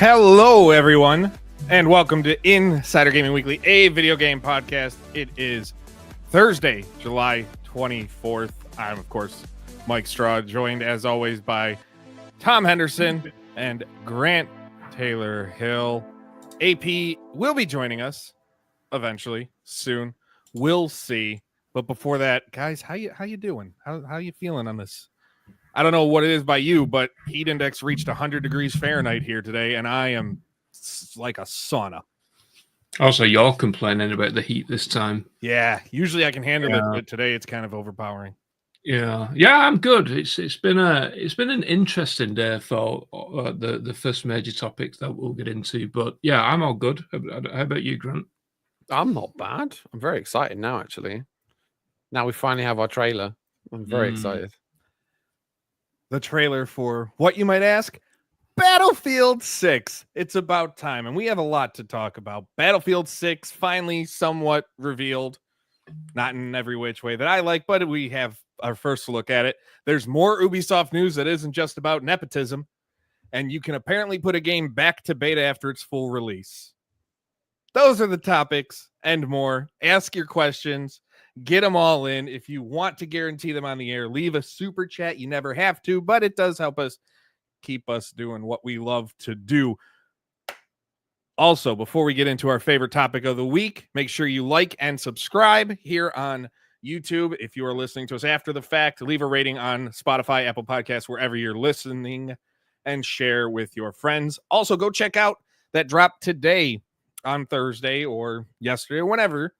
Hello, everyone, and welcome to Insider Gaming Weekly, a video game podcast. It is Thursday, July 24th. I'm, of course, Mike Straw, joined, as always, by Tom Henderson and Grant Taylor Hill. AP will be joining us eventually, soon. We'll see. But before that, guys, how you doing? How you feeling on this? I don't know what it is by you, but heat index reached 100 degrees Fahrenheit here today, and I am like a sauna. Also, you're complaining about the heat this time. Yeah, usually I can handle it, but today it's kind of overpowering. Yeah, I'm good. It's been an interesting day for the first major topics that we'll get into. But yeah, I'm all good. How about you, Grant? I'm not bad. I'm very excited now, actually. Now we finally have our trailer. I'm very excited. The trailer for, what you might ask, Battlefield 6. It's about time, and we have a lot to talk about. Battlefield 6 finally somewhat revealed, not in every which way that I like, but we have our first look at it. There's more Ubisoft news that isn't just about nepotism, and you can apparently put a game back to beta after its full release. Those are the topics and more. Ask your questions. Get them all in. If you want to guarantee them on the air, leave a super chat. You never have to, but it does help us keep us doing what we love to do. Also, before we get into our favorite topic of the week, make sure you like and subscribe here on YouTube. If you are listening to us after the fact, leave a rating on Spotify, Apple Podcasts, wherever you're listening, and share with your friends. Also, go check out that drop today on Thursday or yesterday or whenever.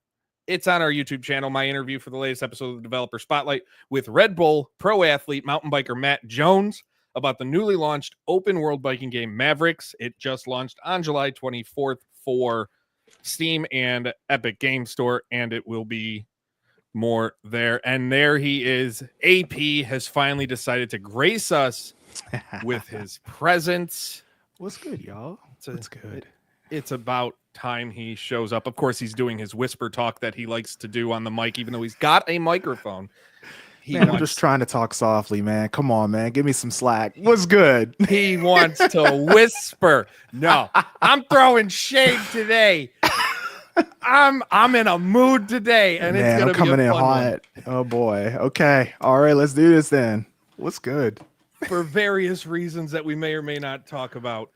It's on our YouTube channel, my interview for the latest episode of the Developer Spotlight with Red Bull pro athlete mountain biker Matt Jones about the newly launched open world biking game Mavericks. It just launched on July 24th for Steam and Epic Game Store, and it will be more there. And there he is. AP has finally decided to grace us with his presence. What's good, y'all? What's good? It's about time he shows up. Of course, he's doing his whisper talk that he likes to do on the mic, even though he's got a microphone. I'm just trying to talk softly, man. Come on, man. Give me some slack. What's good? He wants to whisper. No, I'm throwing shade today. I'm in a mood today, and man, it's gonna be coming in hot. Oh boy. Okay. All right. Let's do this then. What's good? For various reasons that we may or may not talk about.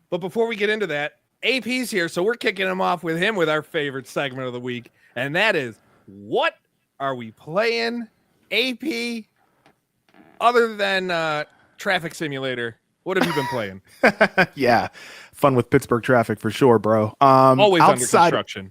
But before we get into that, AP's here, so we're kicking him off with our favorite segment of the week, and that is, what are we playing? AP, other than Traffic Simulator, what have you been playing? Yeah, fun with Pittsburgh traffic for sure, bro. Always under construction.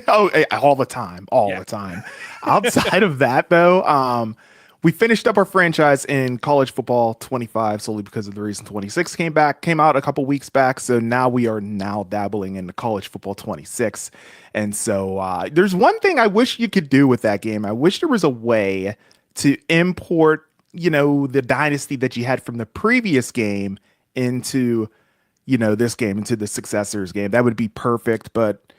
All the time, the time. Outside of that, though, we finished up our franchise in College Football 25 solely because of the reason 26 came out a couple weeks back. So now we are dabbling in the College Football 26. And so there's one thing I wish you could do with that game. I wish there was a way to import, the dynasty that you had from the previous game into, this game, into the successor's game. That would be perfect, but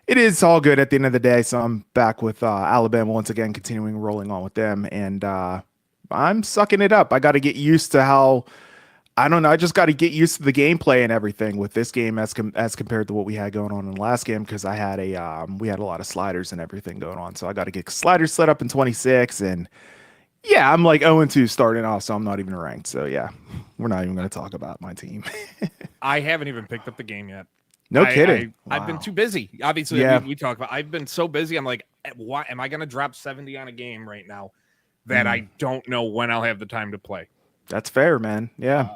it is all good at the end of the day. So I'm back with Alabama once again, continuing rolling on with them. And I'm sucking it up. I got to get used to I just got to get used to the gameplay and everything with this game as compared to what we had going on in the last game. Cause we had a lot of sliders and everything going on. So I got to get sliders set up in 26 and yeah, I'm like 0-2 starting off. So I'm not even ranked. So yeah, we're not even going to talk about my team. I haven't even picked up the game yet. No kidding. I've been too busy. Obviously, yeah. we talk about. I've been so busy. I'm like, why am I going to drop 70 on a game right now that I don't know when I'll have the time to play? That's fair, man. Yeah.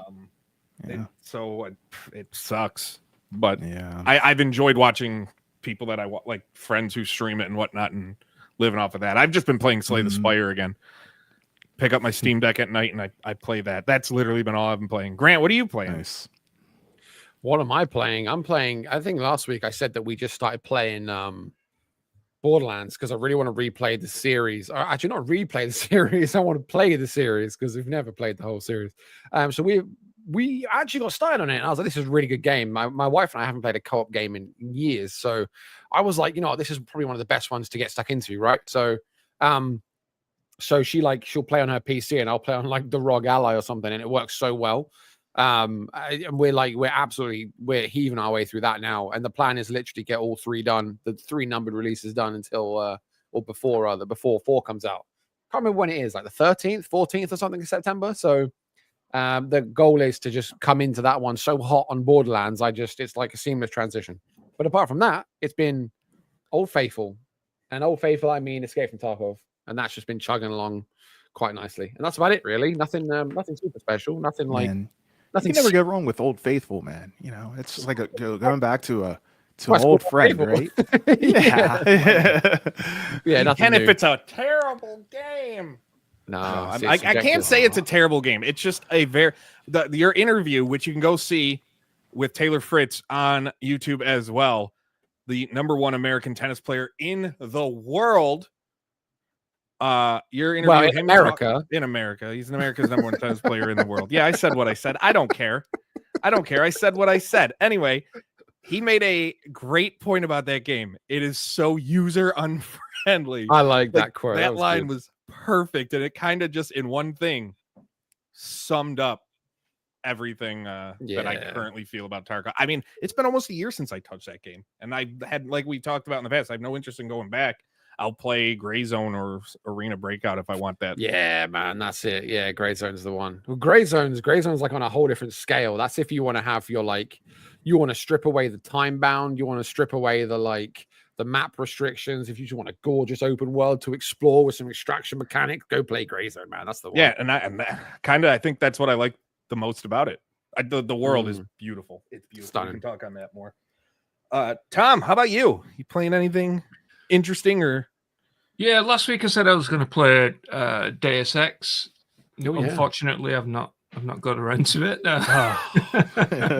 It sucks, but yeah, I've enjoyed watching people that I like, friends who stream it and whatnot, and living off of that. I've just been playing Slay the Spire again. Pick up my Steam Deck at night and I play that. That's literally been all I've been playing. Grant, what are you playing? Nice. What am I playing? I'm playing, I think last week I said that we just started playing Borderlands because I really want to replay the series. Or actually not replay the series. I want to play the series because we've never played the whole series. So we actually got started on it. And I was like, this is a really good game. My wife and I haven't played a co-op game in years. So I was like, this is probably one of the best ones to get stuck into, right? So she'll play on her PC and I'll play on like the ROG Ally or something, and it works so well. And we're heaving our way through that now, and the plan is literally get all 3 done, the 3 numbered releases done until or before 4 comes out. Can't remember when it is, like the 13th, 14th or something in September. So the goal is to just come into that one so hot on Borderlands. It's like a seamless transition. But apart from that, it's been Old Faithful, and Old Faithful I mean Escape from Tarkov, and that's just been chugging along quite nicely. And that's about it, really. Nothing super special. Nothing like. Man, Nothing. You can never go wrong with Old Faithful, man. You know, it's just like going back to an Well, old it's friend, Faithful. right? Yeah. Yeah, nothing And if new. it's a terrible game. No, I can't say it's a terrible game. It's just a your interview, which you can go see with Taylor Fritz on YouTube as well, the #1 American tennis player in the world. Your interview Well, with in him America. in America. He's America's #1 tennis player in the world. Yeah, I said what I said. I don't care. I said what I said. Anyway, he made a great point about that game. It is so user unfriendly. I like that quote. That was line good. was perfect, and it kind of just in one thing summed up everything that I currently feel about Tarkov. I mean, it's been almost a year since I touched that game, and I had, like we talked about in the past, I have no interest in going back. I'll play Gray Zone or Arena Breakout if I want that. Yeah, man, that's it. Yeah, Gray Zone's the one. Well, Gray Zone's like on a whole different scale. That's if you want to have your you want to strip away the time bound, you want to strip away the map restrictions. If you just want a gorgeous open world to explore with some extraction mechanics, go play Gray Zone, man. That's the one. Yeah, and I think that's what I like the most about it. The world is beautiful. It's beautiful. Stunning. We can talk on that more. Tom, how about you? You playing anything interesting or? Yeah, last week I said I was going to play Deus Ex. Oh, yeah. Unfortunately, I've not got around to it.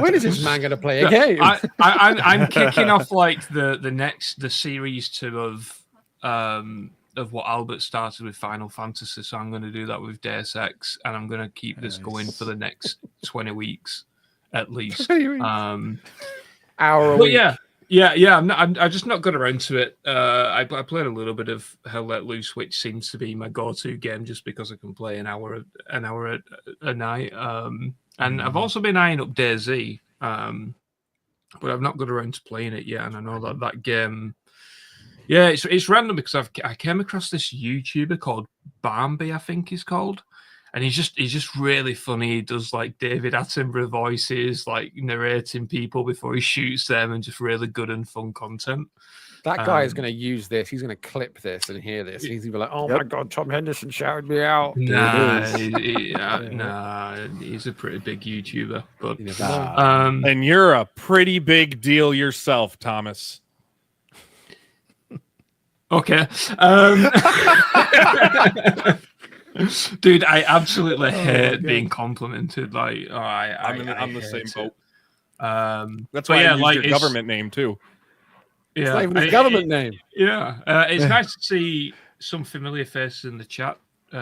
When is this man going to play a game? I'm kicking off like the series 2 of what Albert started with Final Fantasy. So I'm going to do that with Deus Ex, and I'm going to keep this going for the next 20 weeks at least. 20 weeks. Hour a But week. yeah. I'm just not got around to it. I played a little bit of Hell Let Loose, which seems to be my go-to game, just because I can play an hour a night. And I've also been eyeing up DayZ, but I've not got around to playing it yet. And I know that game. Yeah, it's random because I came across this YouTuber called Bambi, I think he's called. And he's just really funny. He does like David Attenborough voices, like narrating people before he shoots them, and just really good and fun content. That guy is going to use this. He's going to clip this and hear this. He's going to be like, "Oh my god, Tom Henderson shouted me out." Nah, he's a pretty big YouTuber, but and you're a pretty big deal yourself, Thomas. Okay. Dude, I absolutely hate being complimented. Like, I'm the same boat. That's but why yeah, I use your government name too. It's Yeah, not even his government name. Yeah, it's nice to see some familiar faces in the chat.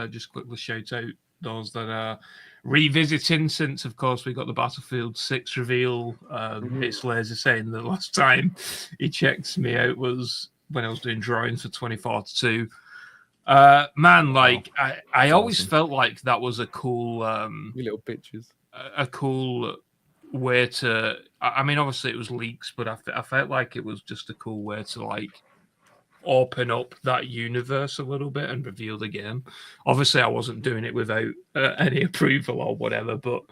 Just quickly shout out those that are revisiting, since, of course, we got the Battlefield 6 reveal. It's Laser saying the last time he checked me out was when I was doing drawings for 2042. Man, like I always felt like that was a cool You little bitches. a cool way to, I mean, obviously it was leaks, but I felt like it was just a cool way to like open up that universe a little bit and reveal the game. Obviously I wasn't doing it without any approval or whatever, but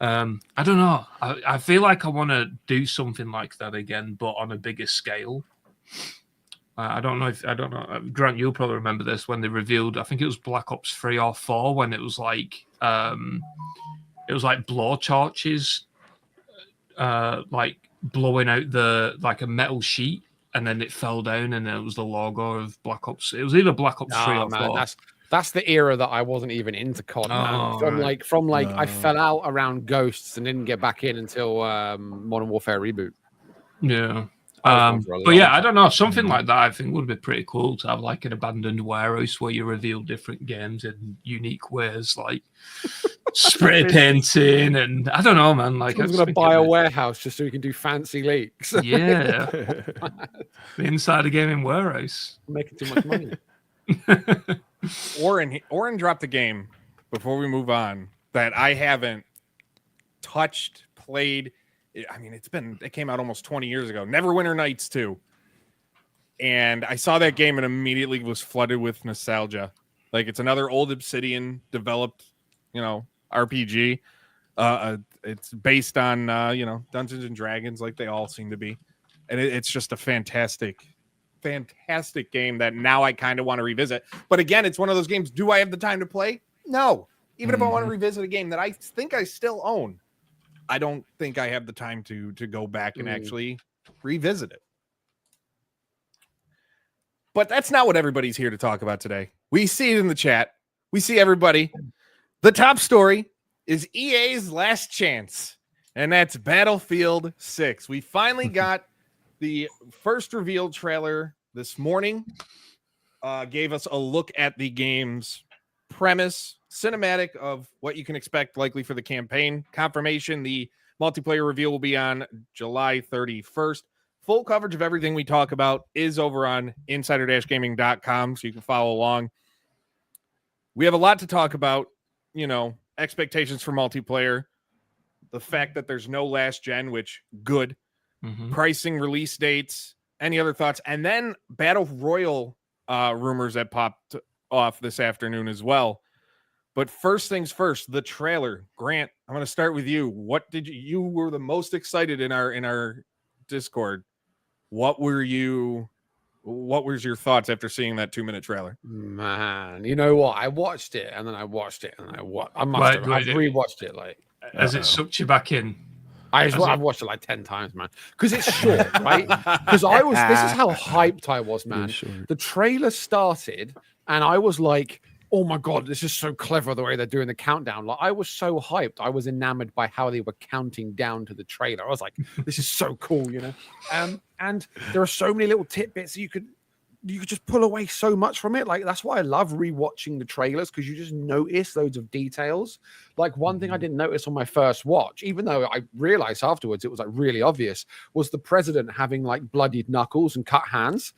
I don't know, I feel like I want to do something like that again, but on a bigger scale. I don't know. Grant, you'll probably remember this when they revealed, I think it was Black Ops 3 or 4, when it was like blow torches, like blowing out like a metal sheet, and then it fell down, and it was the logo of Black Ops. It was either Black Ops 3 or 4. That's the era that I wasn't even into COD, man. From I fell out around Ghosts and didn't get back in until Modern Warfare Reboot. Yeah. But yeah, I don't know. Something like that I think would be pretty cool, to have like an abandoned warehouse where you reveal different games in unique ways, like spray painting, and I don't know, man. Like, I'm going to buy a warehouse just so we can do fancy leaks. Yeah. The inside a gaming warehouse. I'm making too much money. Oren dropped a game before we move on that I haven't touched, played. I mean, it came out almost 20 years ago. Neverwinter Nights 2. And I saw that game and immediately was flooded with nostalgia. Like, it's another old Obsidian developed, RPG. It's based on, Dungeons and Dragons, like they all seem to be. And it's just a fantastic game that now I kind of want to revisit. But again, it's one of those games. Do I have the time to play? No. Even if I want to revisit a game that I think I still own, I don't think I have the time to go back and actually revisit it. But that's not what everybody's here to talk about today. We see it in the chat. We see everybody. The top story is EA's last chance, and that's Battlefield 6. We finally got the first revealed trailer this morning. Gave us a look at the game's premise, cinematic of what you can expect likely for the campaign. Confirmation, the multiplayer reveal will be on July 31st. Full coverage of everything we talk about is over on insider-gaming.com, so you can follow along. We have a lot to talk about, expectations for multiplayer, the fact that there's no last gen, which good, pricing, release dates, any other thoughts, and then Battle Royale rumors that popped off this afternoon as well. But first things first, the trailer. Grant, I'm going to start with you. What did you were the most excited in our Discord? What was your thoughts after seeing that 2-minute trailer? Man, you know what? I watched it and then I watched it and I've rewatched it. Like, has it sucked you back in? I've watched it like 10 times, man. Because it's short, right? Because this is how hyped I was, man. The trailer started and I was like, oh my God, this is so clever the way they're doing the countdown. Like, I was so hyped. I was enamored by how they were counting down to the trailer. I was like, this is so cool, And there are so many little tidbits that you could just pull away so much from it. Like, that's why I love rewatching the trailers, because you just notice loads of details. Like, one thing I didn't notice on my first watch, even though I realized afterwards it was like really obvious, was the president having like bloodied knuckles and cut hands.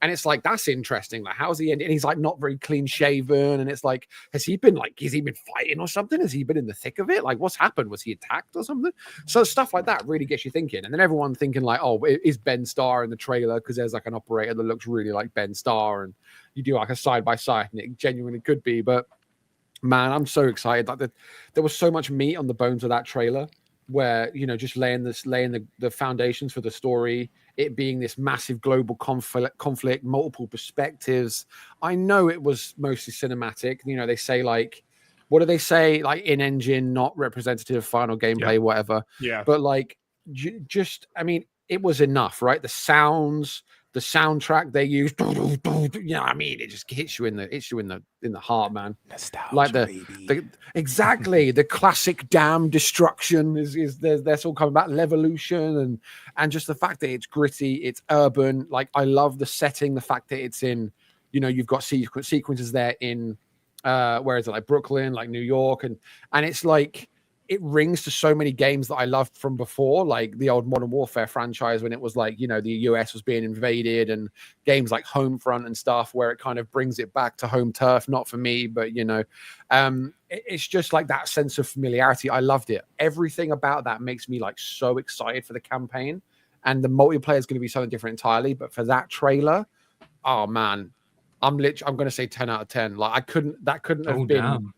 And it's like, that's interesting. Like, how's he ended? And he's like not very clean shaven. And it's like, has he been fighting or something? Has he been in the thick of it? Like, what's happened? Was he attacked or something? So stuff like that really gets you thinking. And then everyone thinking like, oh, is Ben Starr in the trailer? Because there's like an operator that looks really like Ben Starr. And you do like a side by side, and it genuinely could be. But man, I'm so excited. Like, there was so much meat on the bones of that trailer, where, just laying the foundations for the story, it being this massive global conflict, multiple perspectives. I know it was mostly cinematic. They say like, what do they say? Like, in-engine, not representative, final gameplay, whatever. Yeah. But like, it was enough, right? The sounds, the soundtrack they used, it just hits you in the heart, man. Nostalgia, like baby. Exactly the classic dam destruction is that's all coming back, Levolution, and just the fact that it's gritty, it's urban. Like, I love the setting, the fact that it's in, you've got sequences there in where is it, like Brooklyn, like New York, and it's like, it rings to so many games that I loved from before, like the old Modern Warfare franchise, when it was like, the US was being invaded, and games like Homefront and stuff, where it kind of brings it back to home turf. Not for me, but it's just like that sense of familiarity. I loved it. Everything about that makes me like so excited for the campaign, and the multiplayer is going to be something different entirely. But for that trailer, oh man, I'm going to say 10 out of 10. Like, that couldn't have been. Damn.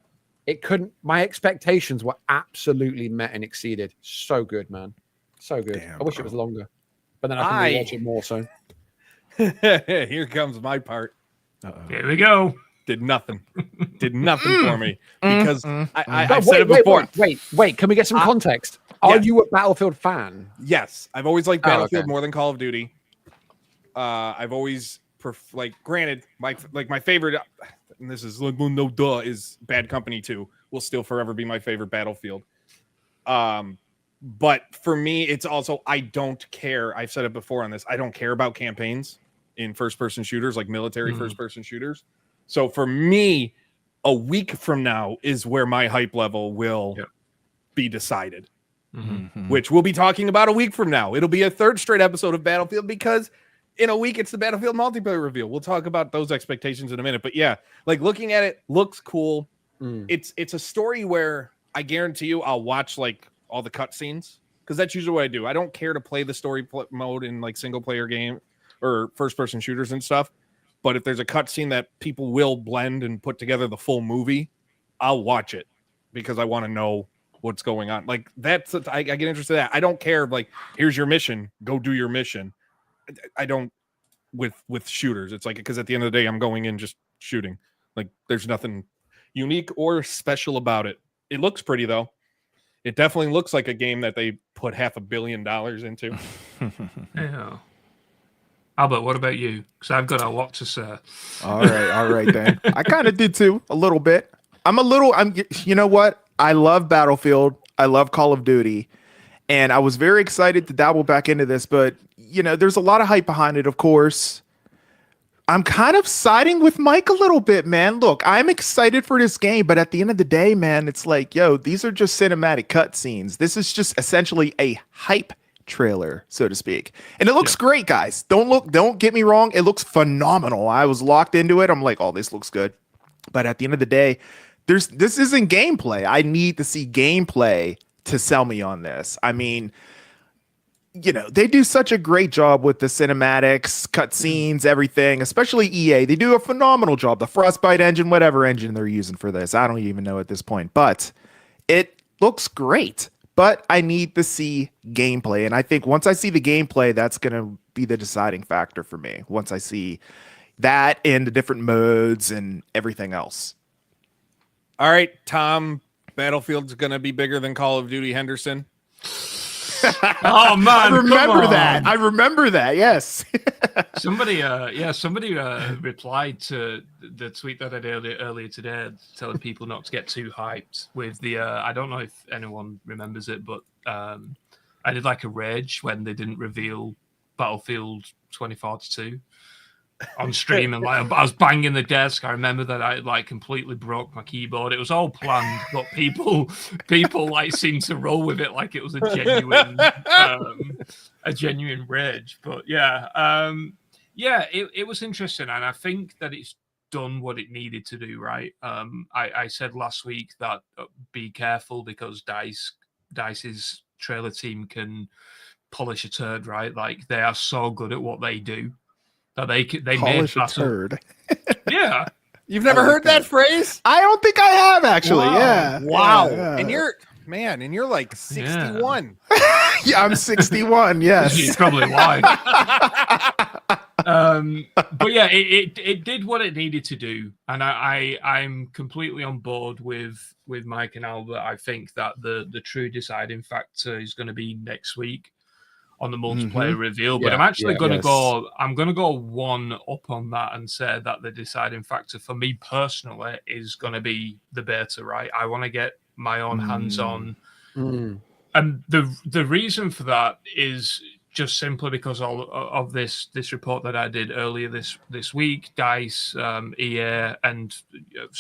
It couldn't. My expectations were absolutely met and exceeded. So good, man. So good. Damn, I wish bro. it was longer, but then I can rewatch it more. So here comes my part. Here we go. Did nothing for me, because I Wait, said it before. Wait. Can we get some context? Are you a Battlefield fan? Yes, I've always liked Battlefield more than Call of Duty. I've always granted, my favorite, and this is no duh, is Bad Company 2 will still forever be my favorite Battlefield. But for me, it's also, I don't care. I've said it before on this. I don't care about campaigns in first-person shooters, like military first-person shooters. So for me, a week from now is where my hype level will be decided, which we'll be talking about a week from now. It'll be a third straight episode of Battlefield, because in a week, it's the Battlefield multiplayer reveal. We'll talk about those expectations in a minute. But yeah, like, looking at it, looks cool. It's a story where I guarantee you I'll watch like all the cutscenes, because that's usually what I do. I don't care to play the story mode in like single player game or first person shooters and stuff. But if there's a cutscene that people will blend and put together the full movie, I'll watch it because I want to know what's going on. Like I get interested in that. I don't care. Like, here's your mission. Go do your mission. I don't with shooters. It's like, because at the end of the day, I'm going in just shooting. Like, there's nothing unique or special about it. It looks pretty though. It definitely looks like a game that they put $500 million into. Yeah. Albert, what about you? Because I've got a lot to say. All right, then. I kind of did too, a little bit. You know what? I love Battlefield. I love Call of Duty. And I was very excited to dabble back into this, but, there's a lot of hype behind it, of course. I'm kind of siding with Mike a little bit, man. Look, I'm excited for this game, but at the end of the day, man, it's like, these are just cinematic cutscenes. This is just essentially a hype trailer, so to speak. And it looks great, guys. Don't get me wrong. It looks phenomenal. I was locked into it. I'm like, oh, this looks good. But at the end of the day, this isn't gameplay. I need to see gameplay to sell me on this. I mean, they do such a great job with the cinematics, cutscenes, everything, especially EA. They do a phenomenal job. The Frostbite engine, whatever engine they're using for this, I don't even know at this point. But it looks great. But I need to see gameplay. And I think once I see the gameplay, that's going to be the deciding factor for me. Once I see that and the different modes and everything else. All right, Tom, Battlefield's going to be bigger than Call of Duty Henderson. Oh man, I remember that. Yes. Somebody replied to the tweet that I did earlier today, telling people not to get too hyped with the. I don't know if anyone remembers it, but I did like a rage when they didn't reveal Battlefield 2042 on stream, and like I was banging the desk. I remember that I like completely broke my keyboard. It was all planned, but people like seemed to roll with it like it was a genuine rage. But it was interesting, and I think that it's done what it needed to do. Right. I said last week that be careful because Dice's trailer team can polish a turd. Right, like they are so good at what they do. That they polish a turd. Yeah. You've never heard that phrase? I don't think I have, actually. Wow. Yeah. Wow. Yeah. And you're like 61. Yeah, I'm 61. Yes. That's probably why. But yeah, it did what it needed to do, and I'm completely on board with Mike and Albert. I think that the true deciding factor is going to be next week on the multiplayer reveal, but I'm actually going to go. I'm going to go one up on that and say that the deciding factor for me personally is going to be the beta. Right, I want to get my own hands on, and the reason for that is just simply because of this report that I did earlier this week. DICE, EA, and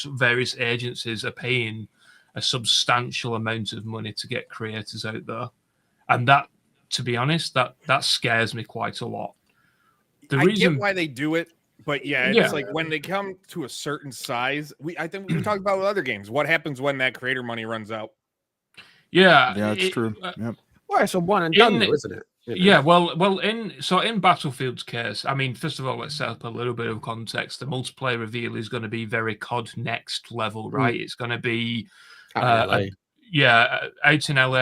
various agencies are paying a substantial amount of money to get creators out there, and that. To be honest, that scares me quite a lot. I get why they do it, but it's like when they come to a certain size, I think we talked about with other games. What happens when that creator money runs out? Yeah, it's true. Yep. Well, it's a one and done, isn't it? Yeah, well, in Battlefield's case, I mean, first of all, let's set up a little bit of context. The multiplayer reveal is going to be very COD next level, right? It's going to be out in LA. I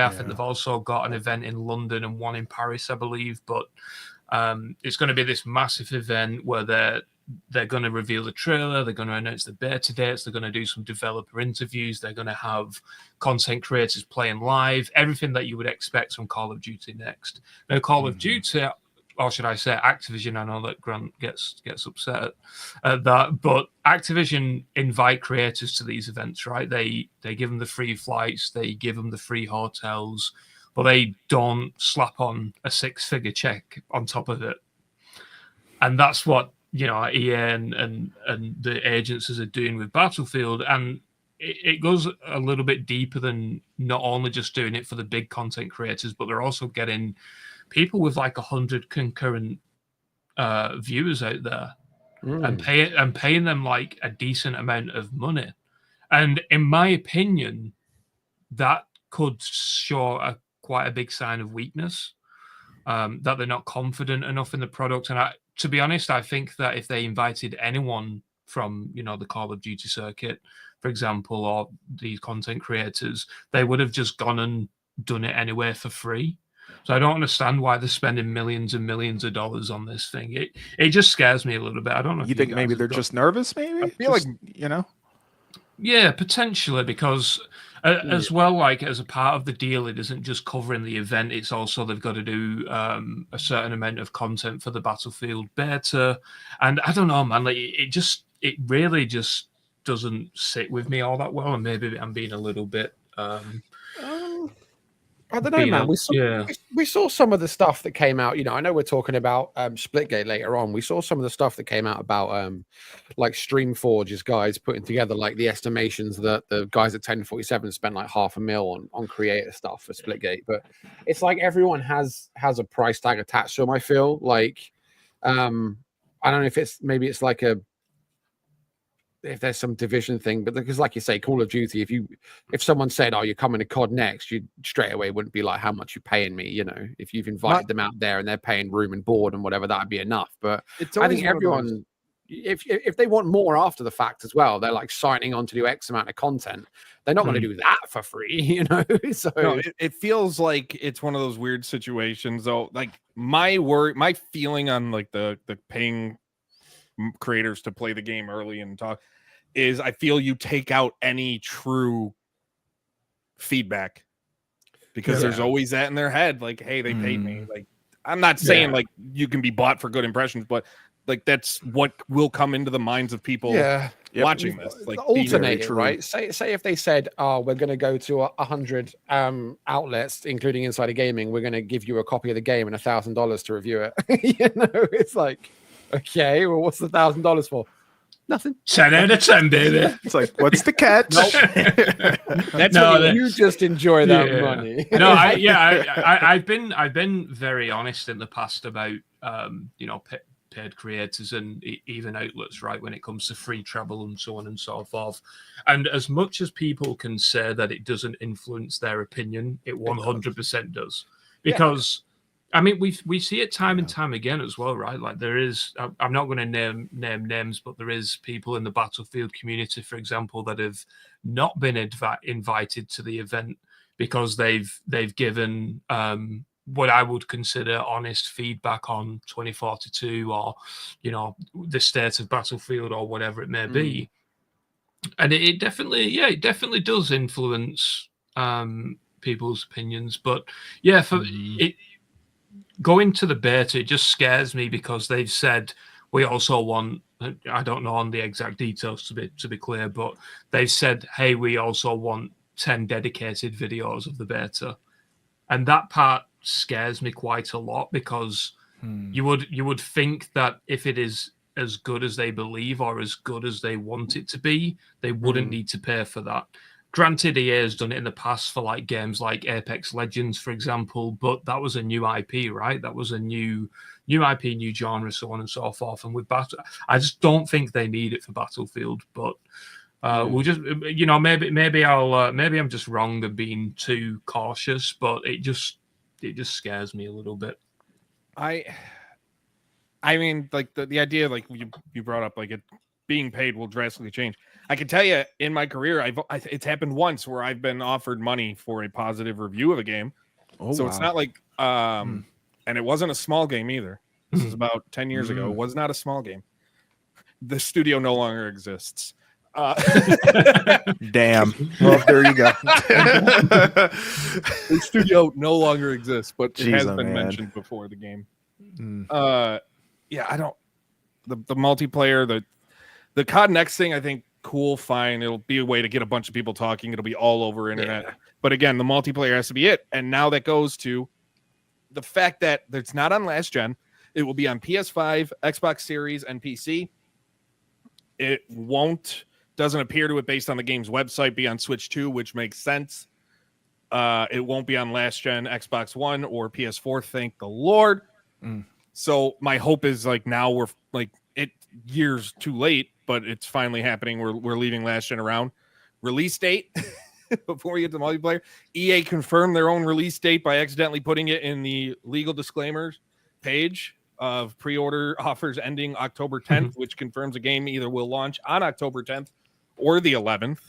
think they've also got an event in London and one in Paris, I believe. But it's going to be this massive event where they're going to reveal the trailer. They're going to announce the beta dates. They're going to do some developer interviews. They're going to have content creators playing live. Everything that you would expect from Call of Duty next. Now, Call of Duty, or should I say Activision? I know that Grant gets upset at that, but Activision invite creators to these events, right? They give them the free flights, they give them the free hotels, but they don't slap on a 6-figure check on top of it. And that's what EA and the agencies are doing with Battlefield, and it goes a little bit deeper than not only just doing it for the big content creators, but they're also getting people with like 100 concurrent viewers out there and paying them like a decent amount of money. And in my opinion, that could show quite a big sign of weakness, that they're not confident enough in the product. And to be honest, I think that if they invited anyone from, the Call of Duty circuit, for example, or these content creators, they would have just gone and done it anyway for free. So I don't understand why they're spending millions and millions of dollars on this thing. It just scares me a little bit. I don't know. You think maybe they're just nervous? Maybe I feel like Yeah, potentially, because as well, like as a part of the deal, it isn't just covering the event. It's also they've got to do a certain amount of content for the Battlefield beta, and I don't know, man. Like it really just doesn't sit with me all that well, and maybe I'm being a little bit. I don't know, man. We saw some of the stuff that came out. I know we're talking about Splitgate later on. We saw some of the stuff that came out about like Streamforge's guys putting together like the estimations that the guys at 1047 spent like $500,000 on creator stuff for Splitgate. But it's like everyone has a price tag attached to them. I feel like I don't know if it's like if there's some division thing, but because like you say, Call of Duty, if someone said, "Oh, you're coming to COD next," you straight away wouldn't be like, "How much you paying me?" If you've invited them out there and they're paying room and board and whatever, that'd be enough. But I think everyone, if they want more after the fact as well, they're like signing on to do X amount of content. They're not going to do that for free, So no, it feels like it's one of those weird situations, though. Like my feeling on like the paying creators to play the game early and talk is I feel you take out any true feedback because there's always that in their head, like, hey, they paid me. Like, I'm not saying like you can be bought for good impressions, but like that's what will come into the minds of people watching this. Like, alternate it, right? Say if they said, "Oh, we're going to go to 100 outlets, including Insider Gaming. We're going to give you a copy of the game and $1,000 to review it." It's like, okay, well, what's the $1,000 for? Nothing. 10 out of 10, baby. It's like, what's the catch? That's you just enjoy that money. No, I've been very honest in the past about paid creators and even outlets, right, when it comes to free travel and so on and so forth. And as much as people can say that it doesn't influence their opinion, it 100% does. Because I mean, we see it time and time again as well, right? Like there is, I'm not going to name names, but there is people in the Battlefield community, for example, that have not been invited to the event because they've given what I would consider honest feedback on 2042 or, the state of Battlefield or whatever it may be. And it definitely does influence people's opinions. But yeah, for it. Going to the beta, it just scares me because they've said we also want, I don't know on the exact details to be clear, but they've said, hey, we also want 10 dedicated videos of the beta. And that part scares me quite a lot because you would think that if it is as good as they believe or as good as they want it to be, they wouldn't need to pay for that. Granted, EA has done it in the past for like games like Apex Legends, for example, but that was a new IP, right? That was a new IP, new genre, so on and so forth. And with I just don't think they need it for Battlefield. But we'll just, maybe I'm just wrong and being too cautious, but it just scares me a little bit. I mean, like the idea, like you brought up, like it being paid will drastically change. I can tell you in my career, it's happened once where I've been offered money for a positive review of a game. It's not like, and it wasn't a small game either. This is about 10 years ago. It was not a small game. The studio no longer exists. Damn. Well, there you go. The studio no longer exists, but it has been mentioned before the game. I don't. The multiplayer, the COD Next thing, I think cool, fine. It'll be a way to get a bunch of people talking. It'll be all over internet. Yeah. But again, the multiplayer has to be it. And now that goes to the fact that it's not on last gen. It will be on PS5, Xbox Series, and PC. It doesn't appear to it based on the game's website be on Switch 2, which makes sense. It won't be on last gen Xbox One or PS4, thank the Lord. So my hope is like now we're like years too late, but it's finally happening. We're leaving last gen around. Release date before we get to multiplayer, EA confirmed their own release date by accidentally putting it in the legal disclaimers page of pre-order offers ending October 10th, which confirms the game either will launch on October 10th or the 11th.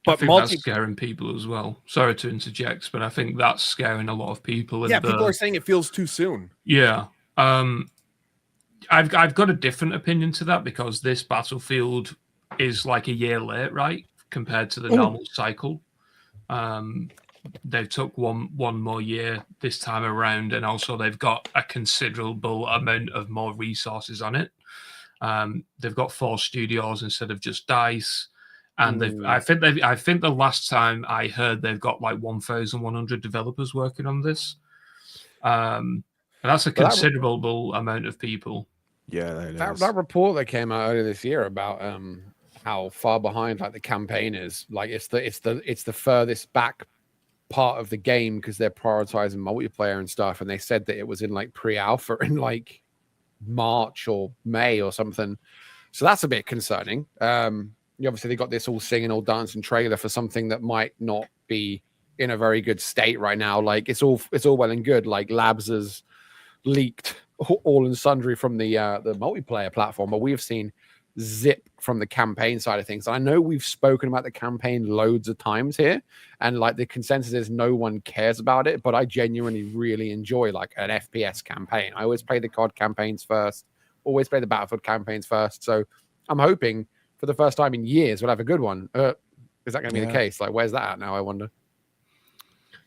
But I think that's scaring people as well. Sorry to interject, but I think that's scaring a lot of people. Yeah, people are saying it feels too soon. Yeah. I've got a different opinion to that because this Battlefield is like a year late, right, compared to the normal cycle. They took one more year this time around, and also they've got a considerable amount of more resources on it. They've got 4 studios instead of just DICE, and I think the last time I heard they've got like 1,100 developers working on this. And that's a considerable amount of people. Yeah, that report that came out earlier this year about how far behind like the campaign is, like it's the furthest back part of the game because they're prioritizing multiplayer and stuff, and they said that it was in like pre-alpha in like March or May or something. So that's a bit concerning. Obviously they got this all singing, all dancing trailer for something that might not be in a very good state right now. Like it's all well and good. Like Labs has leaked all and sundry from the multiplayer platform, but we've seen zip from the campaign side of things. I know we've spoken about the campaign loads of times here, and like the consensus is no one cares about it, but I genuinely really enjoy like an FPS campaign. I always play the COD campaigns first, always play the Battlefield campaigns first. So I'm hoping for the first time in years we'll have a good one. Is that going to be the case? Like, where's that at now, I wonder?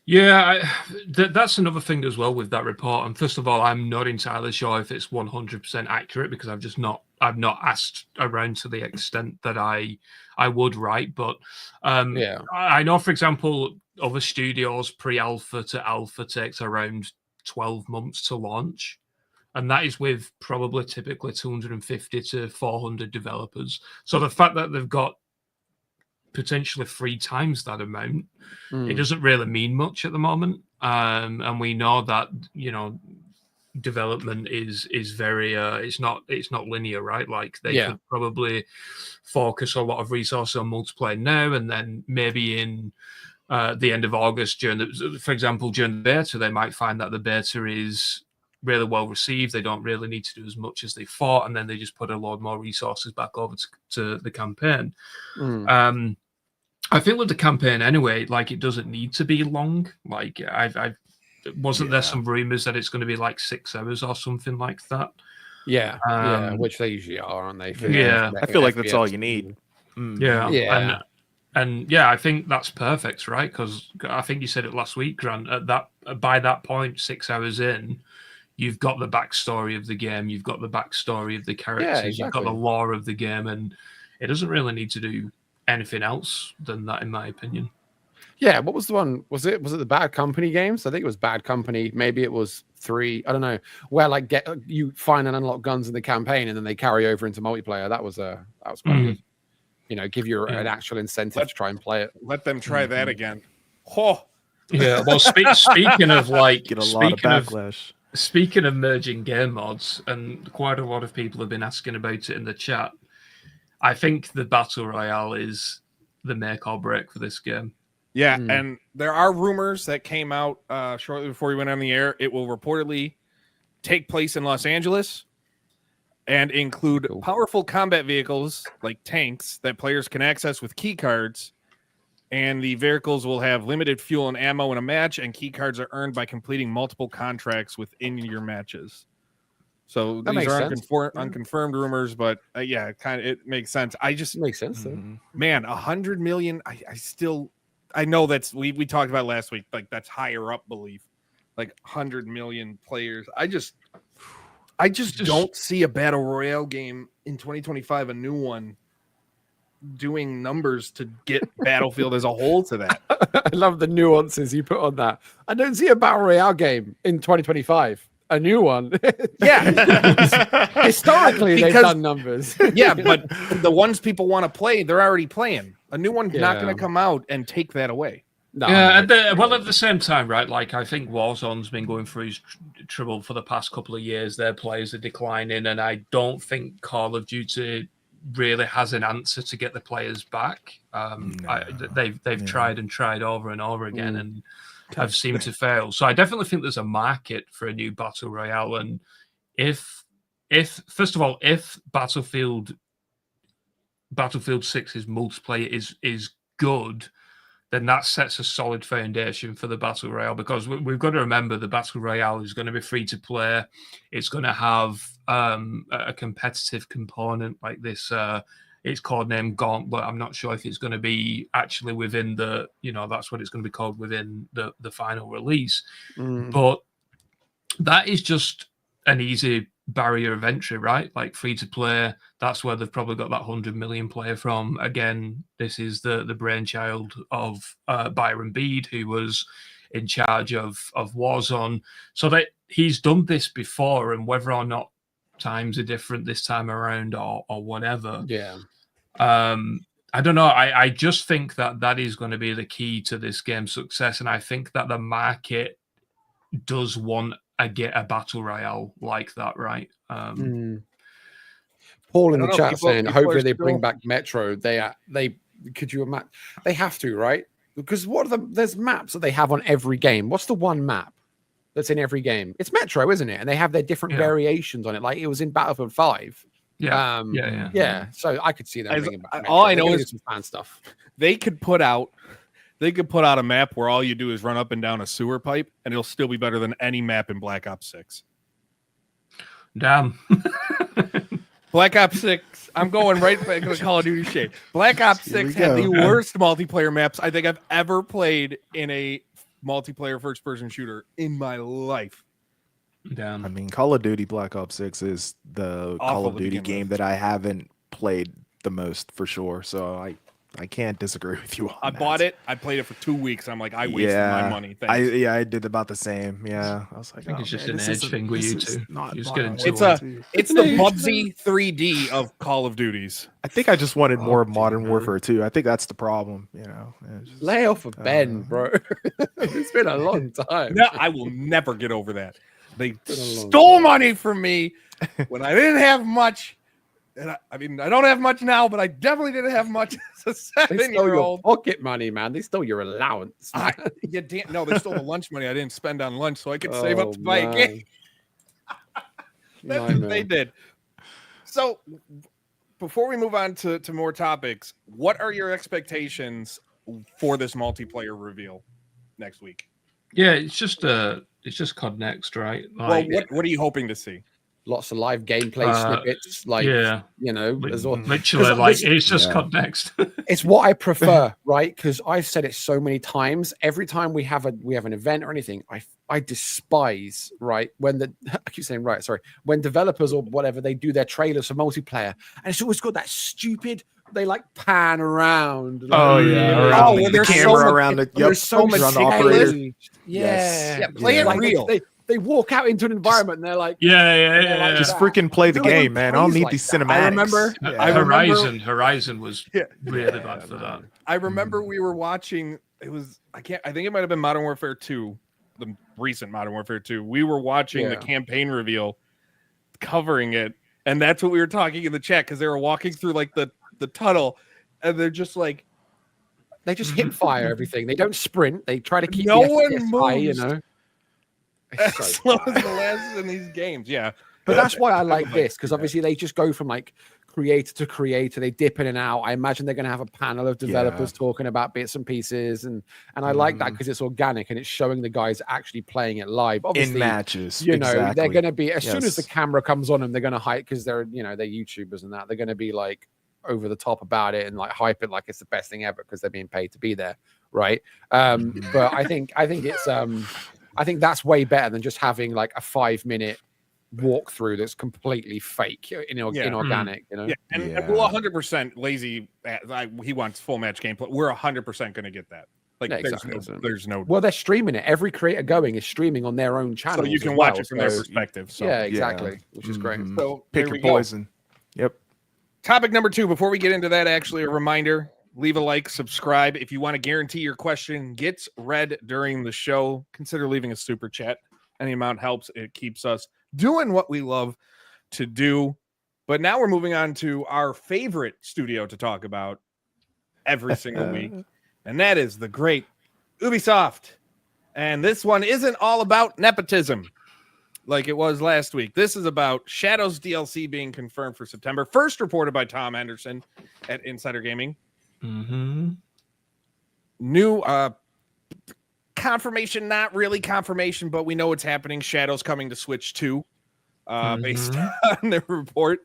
Yeah, that's another thing as well with that report. And first of all, I'm not entirely sure if it's 100% accurate because I've not asked around to the extent that I would, right? But I know, for example, other studios pre-alpha to alpha takes around 12 months to launch. And that is with probably typically 250 to 400 developers. So the fact that they've got potentially 3 times that amount, it doesn't really mean much at the moment. And we know that, development is very it's not linear, right? Like they could probably focus a lot of resources on multiplayer now, and then maybe in the end of August for example during the beta, they might find that the beta is really well received. They don't really need to do as much as they thought, and then they just put a lot more resources back over to the campaign. I think with the campaign anyway, like it doesn't need to be long. Like there some rumors that it's going to be like 6 hours or something like that? Yeah, which they usually are, aren't they? I feel like that's all you need. Yeah. And I think that's perfect, right? Because I think you said it last week, Grant. By that point, 6 hours in, you've got the backstory of the game, you've got the backstory of the characters, you've got the lore of the game, and it doesn't really need to do anything else than that, in my opinion. Yeah, what was the one? Was it the Bad Company games? I think it was Bad Company. Maybe it was 3. I don't know. Where like you find and unlock guns in the campaign, and then they carry over into multiplayer. That was quite good. Give you an actual incentive to try and play it. Let them try that again. Oh, yeah. Well, speaking of like, get a lot of backlash. Speaking of merging game mods, and quite a lot of people have been asking about it in the chat. I think the Battle Royale is the make or break for this game. Yeah, and there are rumors that came out shortly before we went on the air. It will reportedly take place in Los Angeles and include powerful combat vehicles like tanks that players can access with key cards. And the vehicles will have limited fuel and ammo in a match, and key cards are earned by completing multiple contracts within your matches. So these are unconfirmed rumors, but it makes sense. It makes sense. Man, 100 million. I know that's we talked about last week. Like that's higher up belief, like 100 million players. I just don't see a battle royale game in 2025, a new one, doing numbers to get Battlefield as a whole to that. I love the nuances you put on that. I don't see a battle royale game in 2025. A new one. Yeah. Historically, they've done numbers. Yeah, but the ones people want to play, they're already playing. A new one's not going to come out and take that away. No, at the same time, right? Like, I think Warzone's been going through his trouble for the past couple of years. Their players are declining, and I don't think Call of Duty really has an answer to get the players back. They've tried and tried over and over again and have seemed to fail. So I definitely think there's a market for a new battle royale. And if first of all, if Battlefield 6's multiplayer is good, then that sets a solid foundation for the Battle Royale, because we've got to remember the Battle Royale is going to be free to play. It's going to have a competitive component like this. It's codenamed Gauntlet. I'm not sure if it's going to be actually within the, that's what it's going to be called within the final release. But that is just an easy barrier of entry, right? Like free to play, that's where they've probably got that 100 million player from. Again, this is the brainchild of Byron Bede, who was in charge of Warzone. So that he's done this before, and whether or not times are different this time around or whatever. Yeah. I don't know. I just think that is going to be the key to this game's success, and I think that the market does want a battle royale like that, right? Paul in the chat saying, hopefully they still bring back Metro. They could you imagine? They have to, right? Because there's maps that they have on every game. What's the one map that's in every game? It's Metro, isn't it? And they have their different variations on it. Like it was in Battlefield 5. Yeah. So I could see them bringing back Metro. All I know is some fan stuff. They could put out a map where all you do is run up and down a sewer pipe, and it'll still be better than any map in Black Ops 6. Damn. Black Ops 6, I'm going right back to the Call of Duty shade. Black Ops 6 had the worst multiplayer maps I think I've ever played in a multiplayer first-person shooter in my life. Damn. I mean, Call of Duty Black Ops 6 is the Call of Duty game that I haven't played the most for sure. So I can't disagree with you on I that. bought it. I played it for 2 weeks. I'm like, I wasted my money. Thanks. I did about the same. Yeah, I was like, I think it's just an edge thing with you two. It's the Bubsy 3D of Call of Duties. I think I just wanted more Modern Warfare 2. I think that's the problem. Just, lay off of Ben, bro. It's been a long time. No, I will never get over that. They stole money from me when I didn't have much. And I mean, I don't have much now, but I definitely didn't have much as a 7-year-old. Pocket money, man. They stole your allowance. No, they stole the lunch money I didn't spend on lunch, so I could save up to buy a game. That's what they did. So, before we move on to more topics, what are your expectations for this multiplayer reveal next week? Yeah, it's just COD Next, right? Like, well, what are you hoping to see? Lots of live gameplay snippets, literally, like it's just COD Next. It's what I prefer, right? Because I've said it so many times. Every time we have an event or anything, I despise, right, when when developers or whatever, they do their trailers for multiplayer, and it's always got that stupid. They like pan around. Around the camera around the. There's so much operator. Play it real. They walk out into an environment and they're like, just freaking play the game, man. I don't need these cinematics. I remember Horizon was really bad for that. I remember we were watching. I think it might have been Modern Warfare 2, the recent Modern Warfare 2. We were watching the campaign reveal, covering it, and that's what we were talking in the chat because they were walking through like the tunnel, and they're just like, they just hip fire everything. They don't sprint. They try to keep no one moves. High, As slow as the last in these games, but that's why I like this, because obviously they just go from like creator to creator. They dip in and out. I imagine they're going to have a panel of developers talking about bits and pieces, and I like that because it's organic and it's showing the guys actually playing it live. Obviously, in matches, they're going to be as soon as the camera comes on them, they're going to hype because they're they're YouTubers and that they're going to be like over the top about it and like hype it like it's the best thing ever because they're being paid to be there, right? But I think it's I think that's way better than just having like a 5-minute walkthrough that's completely fake, inorganic. And we're 100% lazy. He wants full match gameplay. We're 100% going to get that. Like, there's no. Well, they're streaming it. Every creator going is streaming on their own channel, so you can watch it from their perspective. So. Yeah, exactly, which is great. So pick your poison. Yep. Topic number 2. Before we get into that, actually, a reminder. Leave a like, subscribe. If you want to guarantee your question gets read during the show, consider leaving a super chat. Any amount helps. It keeps us doing what we love to do. But now we're moving on to our favorite studio to talk about every single week, and that is the great Ubisoft. And this one isn't all about nepotism like it was last week. This is about Shadows DLC being confirmed for September, first reported by Tom Henderson at Insider Gaming. New confirmation, not really confirmation, but we know it's happening. Shadows coming to Switch 2, based on the report.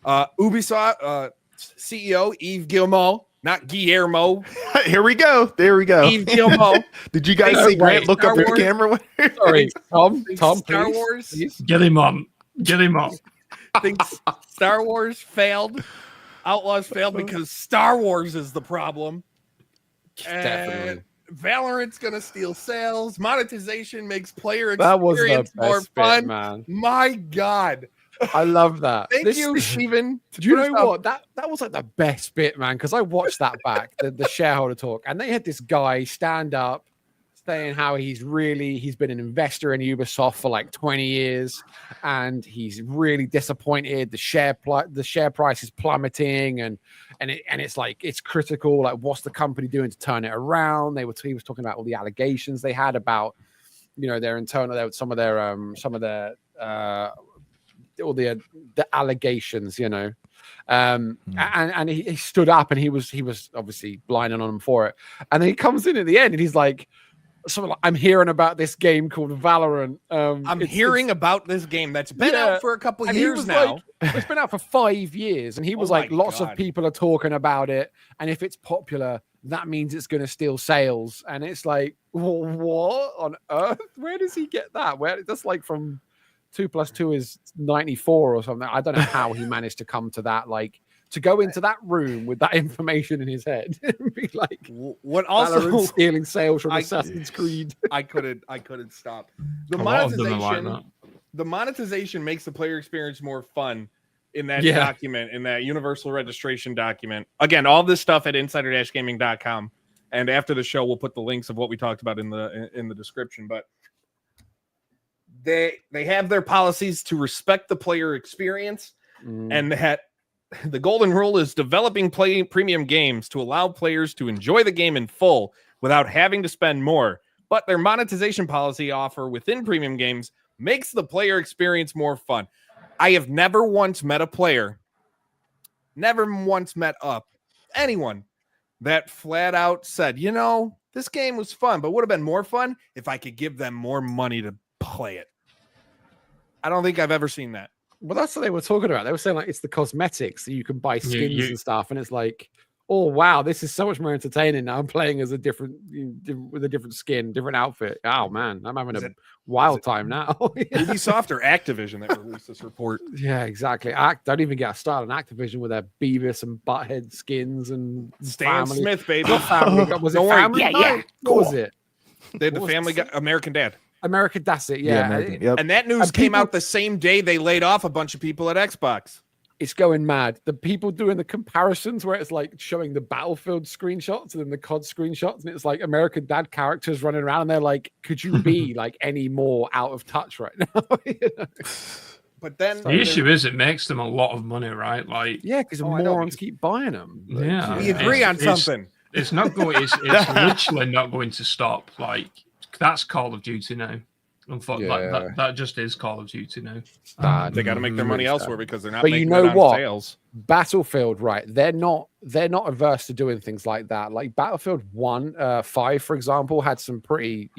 Ubisoft CEO Yves Guillemot, not Guillermo. Here we go. There we go. Yves Guillemot. Did you guys see Grant look up at the camera? Sorry, Tom, Star please. Wars. Please. Get him on. Thinks Star Wars failed. Outlaws failed because Star Wars is the problem. Definitely. Valorant's gonna steal sales. Monetization makes player That was the experience more best bit, fun. man. My God. I love that. Thank you, Steven. Do you know what? That was like the best bit, man, because I watched that back, the shareholder talk, and they had this guy stand up saying how he's been an investor in Ubisoft for like 20 years, and he's really disappointed. The share price is plummeting, and it's like it's critical. Like, what's the company doing to turn it around? He was talking about all the allegations they had about, their internal, some of their all the allegations, and he stood up, and he was obviously blinding on him for it, and then he comes in at the end and he's like, I'm hearing about this game called Valorant. I'm hearing about this game that's been out for a couple of years now. It's been out for 5 years, and he was lots of people are talking about it, and if it's popular, that means it's going to steal sales. And it's like, what on earth? Where does he get that? That's like from 2 + 2 is 94 or something. I don't know how he managed to come to that, to go into that room with that information in his head and be like, what also stealing sales from Assassin's Creed. I couldn't stop. The monetization makes the player experience more fun in that document, in that universal registration document. Again, all this stuff at insider-gaming.com. And after the show, we'll put the links of what we talked about in the description. But they have their policies to respect the player experience, and that the golden rule is developing premium games to allow players to enjoy the game in full without having to spend more. But their monetization policy offer within premium games makes the player experience more fun. I have never once met a player, anyone that flat out said, this game was fun, but would have been more fun if I could give them more money to play it. I don't think I've ever seen that. Well, that's what they were talking about. They were saying it's the cosmetics that you can buy skins and stuff, and it's like, oh wow, this is so much more entertaining now. I'm playing as with a different skin, different outfit. Oh man, I'm having a wild time now. Ubisoft or Activision that released this report? Yeah, exactly. Don't even get started on Activision with their Beavis and Butthead skins and Stan family. Smith, baby. Family was it Family? Yeah. What was it? They had the Family Guy, American Dad. American, that's it. Yeah. American, yep. And that news came out the same day they laid off a bunch of people at Xbox. It's going mad. The people doing the comparisons where it's like showing the Battlefield screenshots and then the COD screenshots, and it's like American Dad characters running around, and they're like, could you be like any more out of touch right now? But then the issue is it makes them a lot of money, right? Because morons keep buying them. Yeah, we agree on something. It's not going. It's literally not going to stop. That's Call of Duty now. That just is Call of Duty now. They got to make their money elsewhere because they're not. But making you know what? Sales. Battlefield, right? They're not averse to doing things like that. Like Battlefield 5, for example, had some pretty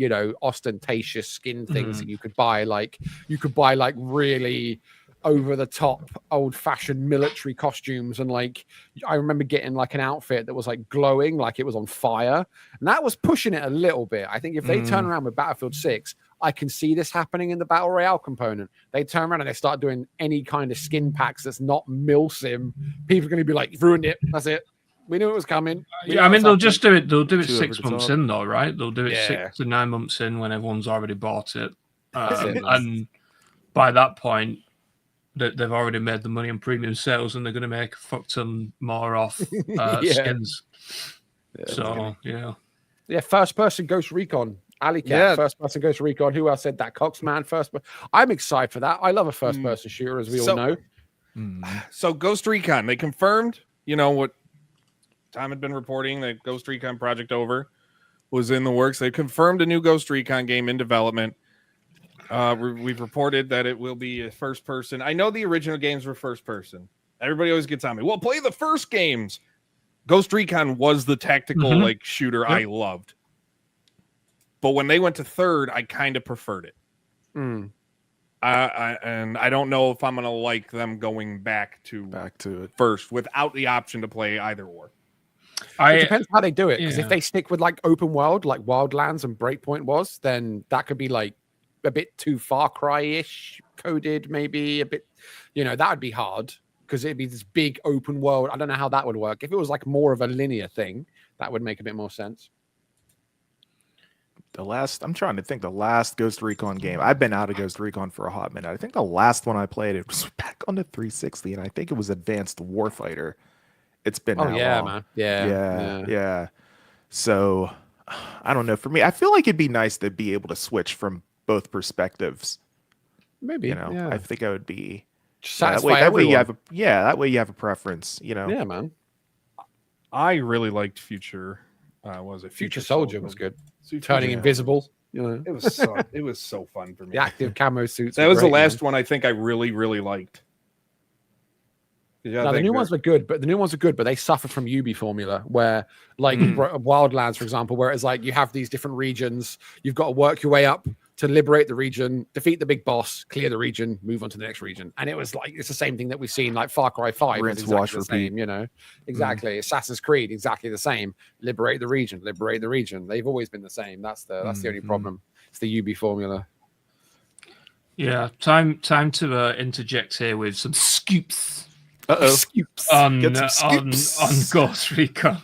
ostentatious skin things that you could buy. Like you could buy really over the top old fashioned military costumes, and I remember getting an outfit that was glowing like it was on fire, and that was pushing it a little bit. I think if they turn around with Battlefield 6, I can see this happening in the Battle Royale component. They turn around and they start doing any kind of skin packs that's not milsim. People are going to be like, "You've ruined it. That's it. We knew it was coming." They'll just do it. They'll do it 6 months in, though, right? They'll do it 6 to 9 months in when everyone's already bought it, and by that point, they've already made the money on premium sales, and they're going to make a fuck ton more off skins. First person Ghost Recon. Alleycat, first person Ghost Recon. Who else said that? Coxman, first. I'm excited for that. I love a first person shooter, as we all know. So Ghost Recon, they confirmed, what Tom had been reporting, that Ghost Recon Project Over was in the works. They confirmed a new Ghost Recon game in development. We've reported that it will be a first person. I know the original games were first person. Everybody always gets on me. Well, play the first games. Ghost Recon was the tactical shooter I loved. But when they went to third, I kind of preferred it. And I don't know if I'm going to like them going back to it first without the option to play either or. It depends how they do it. Because if they stick with like open world, like Wildlands and Breakpoint was, then that could be like a bit too Far Cry-ish coded, maybe a bit, that would be hard because it'd be this big open world. I don't know how that would work. If it was like more of a linear thing, that would make a bit more sense. I'm trying to think the last Ghost Recon game. I've been out of Ghost Recon for a hot minute. I think the last one I played, it was back on the 360, and I think it was Advanced Warfighter. It's been that long. Man. Yeah. So I don't know. For me, I feel like it'd be nice to be able to switch from both perspectives. Maybe. I think I would be satisfy that way you everyone. have a preference. Yeah, man. I really liked Future. Was it Future Soldier was good. Turning invisible. It was so fun for me. The active camo suits. That was the last one I think I really, really liked. The new ones were good, but they suffer from Ubi formula where, like Wildlands, for example, where it's like you have these different regions, you've got to work your way up to liberate the region, defeat the big boss, clear the region, move on to the next region. And it was like it's the same thing that we've seen, like Far Cry 5, rinse, exactly wash, the repeat. same, Exactly. Assassin's Creed, exactly the same. Liberate the region. They've always been the same. That's the only problem. It's the Ubi formula. Yeah, time to interject here with some scoops. Scoops. On Ghost Recon.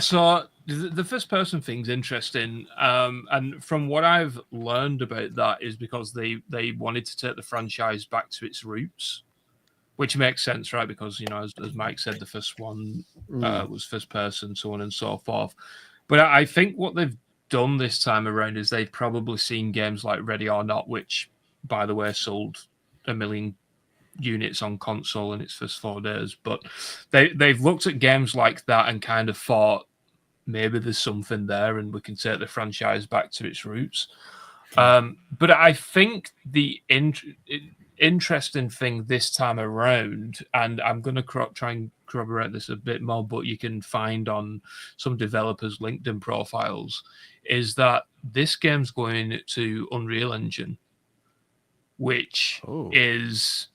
So the first person thing's interesting, and from what I've learned about that is because they wanted to take the franchise back to its roots, which makes sense, right? Because as Mike said, the first one was first person, so on and so forth. But I think what they've done this time around is they've probably seen games like Ready or Not, which, by the way, sold 1 million units on console in its first 4 days. But they've looked at games like that and kind of thought maybe there's something there and we can take the franchise back to its roots. But I think the interesting thing this time around, and I'm going to try and corroborate this a bit more, but you can find on some developers' LinkedIn profiles, is that this game's going to Unreal Engine, which is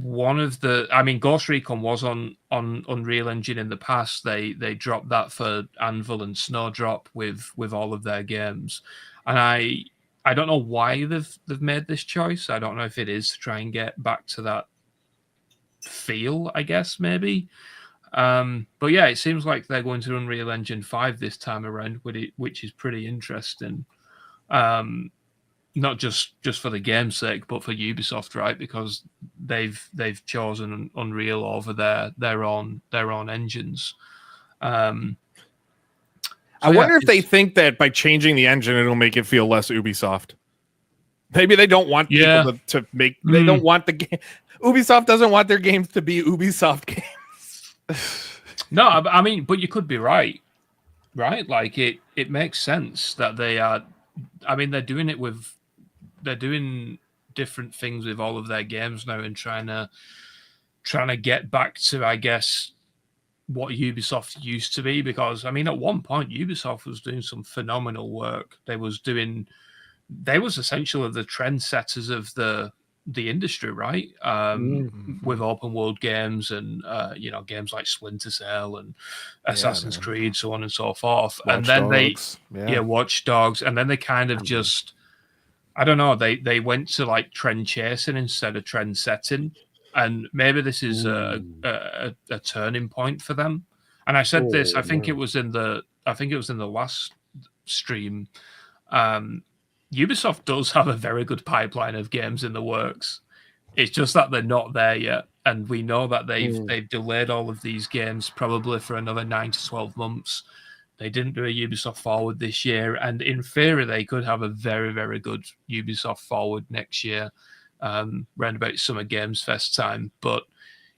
one of the... I mean, Ghost Recon was on Unreal Engine in the past. They dropped that for Anvil and Snowdrop with all of their games. And I don't know why they've made this choice. I don't know if it is to try and get back to that feel, I guess, maybe. But yeah, it seems like they're going to Unreal Engine 5 this time around, which is pretty interesting. Not just for the game's sake, but for Ubisoft, right? Because they've chosen Unreal over their own engines. I wonder if they think that by changing the engine, it'll make it feel less Ubisoft. Maybe they don't want people to make. They don't want the game. Ubisoft doesn't want their games to be Ubisoft games. No, I mean, but you could be right? Like it makes sense that they are. I mean, they're doing different things with all of their games now and trying to get back to, I guess, what Ubisoft used to be. Because I mean, at one point, Ubisoft was doing some phenomenal work. They was essentially the trendsetters of the industry, right? With open world games and games like Splinter Cell and Assassin's Creed, so on and so forth. And then Watch Dogs, and then they kind of just, I don't know, they went to like trend chasing instead of trend setting, and maybe this is a turning point for them. And I said this, I think it was in the last stream. Ubisoft does have a very good pipeline of games in the works. It's just that they're not there yet, and we know that they've delayed all of these games probably for another 9 to 12 months. They didn't do a Ubisoft Forward this year, and in theory, they could have a very, very good Ubisoft Forward next year. round about Summer Games Fest time. But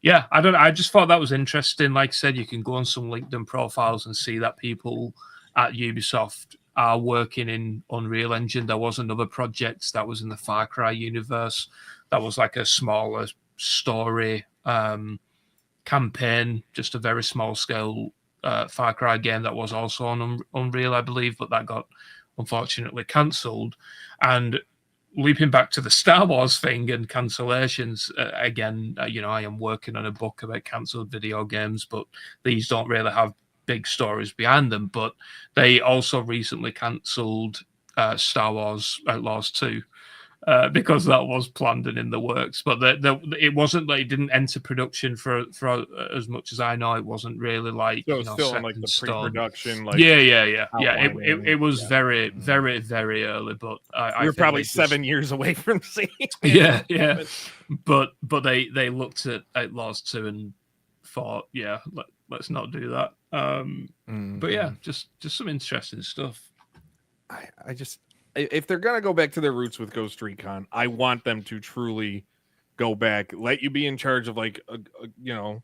yeah, I don't know. I just thought that was interesting. Like I said, you can go on some LinkedIn profiles and see that people at Ubisoft are working in Unreal Engine. There was another project that was in the Far Cry universe that was like a smaller story campaign, just a very small scale Far Cry game that was also on Unreal, I believe, but that got unfortunately cancelled. And leaping back to the Star Wars thing and cancellations, again, I am working on a book about cancelled video games, but these don't really have big stories behind them. But they also recently cancelled Star Wars Outlaws 2. Because that was planned and in the works, but it wasn't like it didn't enter production for as much as I know. It wasn't really like So it's still in like the stone. pre-production, like Yeah. It was yeah. very, very, very early, but I We're think probably they just- 7 years away from seeing it. Yeah. But they looked at Outlaws 2 and thought, yeah, let's not do that. But yeah, just some interesting stuff. I just, if they're gonna go back to their roots with Ghost Recon, I want them to truly go back. Let you be in charge of like, Well,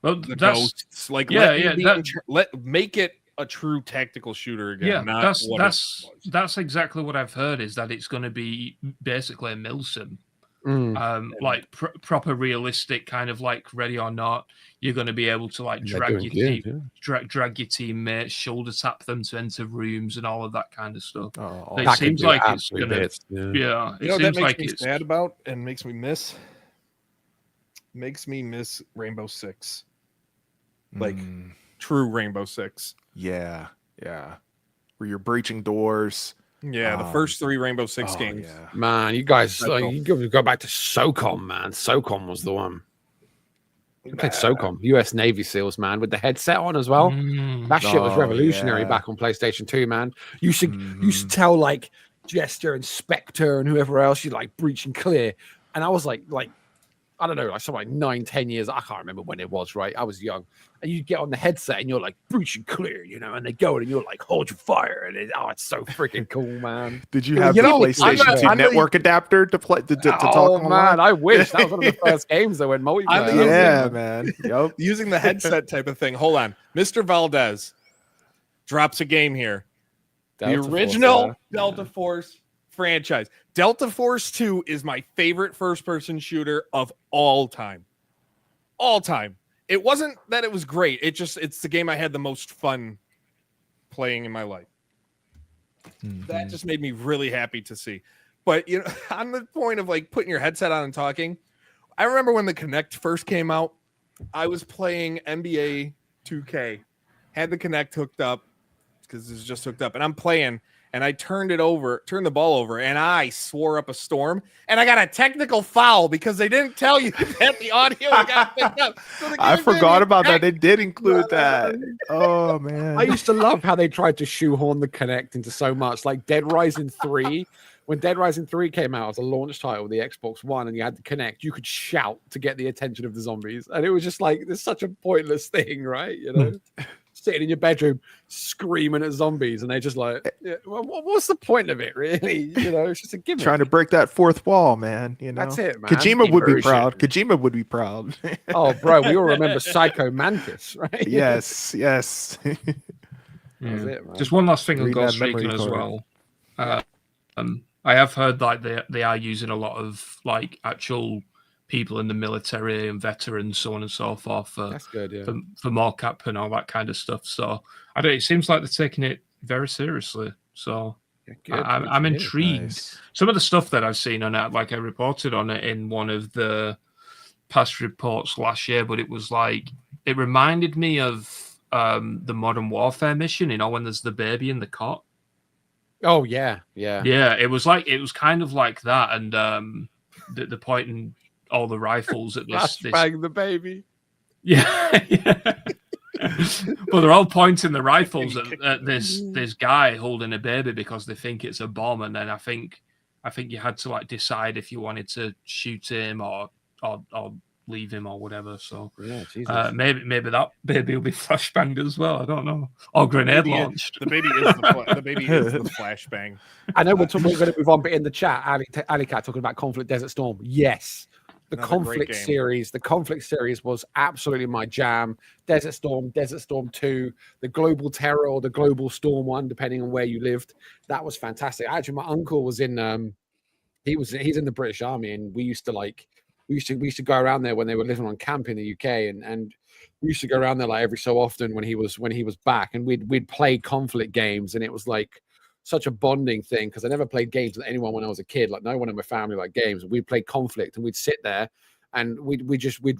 the that's ghosts. Like, yeah, make it a true tactical shooter again. yeah. Not what it was. That's exactly what I've heard. Is that it's going to be basically a milsim. Like proper realistic, kind of like Ready or Not. You're going to be able to like drag your teammates, shoulder tap them to enter rooms, and all of that kind of stuff. It seems like it's going to, yeah. You know, that makes me sad about and makes me miss Rainbow Six, like true Rainbow Six. Yeah, where you're breaching doors. Yeah, the first 3 Rainbow Six games. Yeah. Man, you guys, you go back to SOCOM, man. SOCOM was the one. You played SOCOM, US Navy SEALs, man, with the headset on as well. That shit was revolutionary back on PlayStation 2, man. You should tell like Jester and Spectre and whoever else you like breach and clear. And I was like I don't know, like something like 9-10 years. I can't remember when it was, right? I was young. And you get on the headset and you're like, breach and clear, and they go and you're like, hold your fire. And it's so freaking cool, man. Did you have the PlayStation 2 network adapter to play to talk online? Man, I wish. That was one of the first games that went multiplayer. Yeah, man. Yep. Using the headset type of thing. Hold on. Mr. Valdez drops a game here. The original Delta Force franchise. Delta Force 2 is my favorite first-person shooter of all time. All time. It wasn't that it was great. It's the game I had the most fun playing in my life. That just made me really happy to see. But on the point of like putting your headset on and talking, I remember when the Kinect first came out, I was playing NBA 2K, had the Kinect hooked up because it was just hooked up, and I'm playing. And I turned the ball over, and I swore up a storm. And I got a technical foul because they didn't tell you that the audio got picked up. So I forgot about that. They did include that. Oh, man. I used to love how they tried to shoehorn the Kinect into so much. Like Dead Rising 3. When Dead Rising 3 came out as a launch title, the Xbox One, and you had the Kinect, you could shout to get the attention of the zombies. And it was just like, it's such a pointless thing, right? Sitting in your bedroom screaming at zombies, and they're just like, what's the point of it, really? It's just a gimmick. Trying to break that fourth wall, man. That's it, man. Kojima would be proud. Oh, bro, we all remember Psycho Mantis, right? Yes. That was it, man. Just one last thing on Ghost Recon as well. I have heard like they are using a lot of like actual people in the military and veterans, so on and so forth, for mocap and all that kind of stuff. So it seems like they're taking it very seriously. So I'm intrigued. Nice. Some of the stuff that I've seen on it, like I reported on it in one of the past reports last year, but it was like it reminded me of the Modern Warfare mission, when there's the baby in the cot. Oh yeah. It was kind of like that, and the pointing all the rifles at this the baby. Yeah. But they're all pointing the rifles at this guy holding a baby because they think it's a bomb, and then I think you had to like decide if you wanted to shoot him or leave him or whatever. So Yeah, Jesus. maybe that baby will be flashbanged as well. I don't know. Or grenade launched. The baby is the baby is the flashbang. I know we're going to move on, but in the chat, Ali Cat talking about Conflict Desert Storm. Yes, the Another great Conflict game. series. The Conflict series was absolutely my jam. Desert Storm 2, the Global Terror or the Global Storm one, depending on where you lived. That was fantastic. Actually, my uncle was in. He's in the British Army, and we used to go around there when they were living on camp in the UK, and we used to go around there like every so often when he was back, and we'd play Conflict games, and it was like such a bonding thing because I never played games with anyone when I was a kid. Like no one in my family liked games. We'd play Conflict, and we'd sit there, and we'd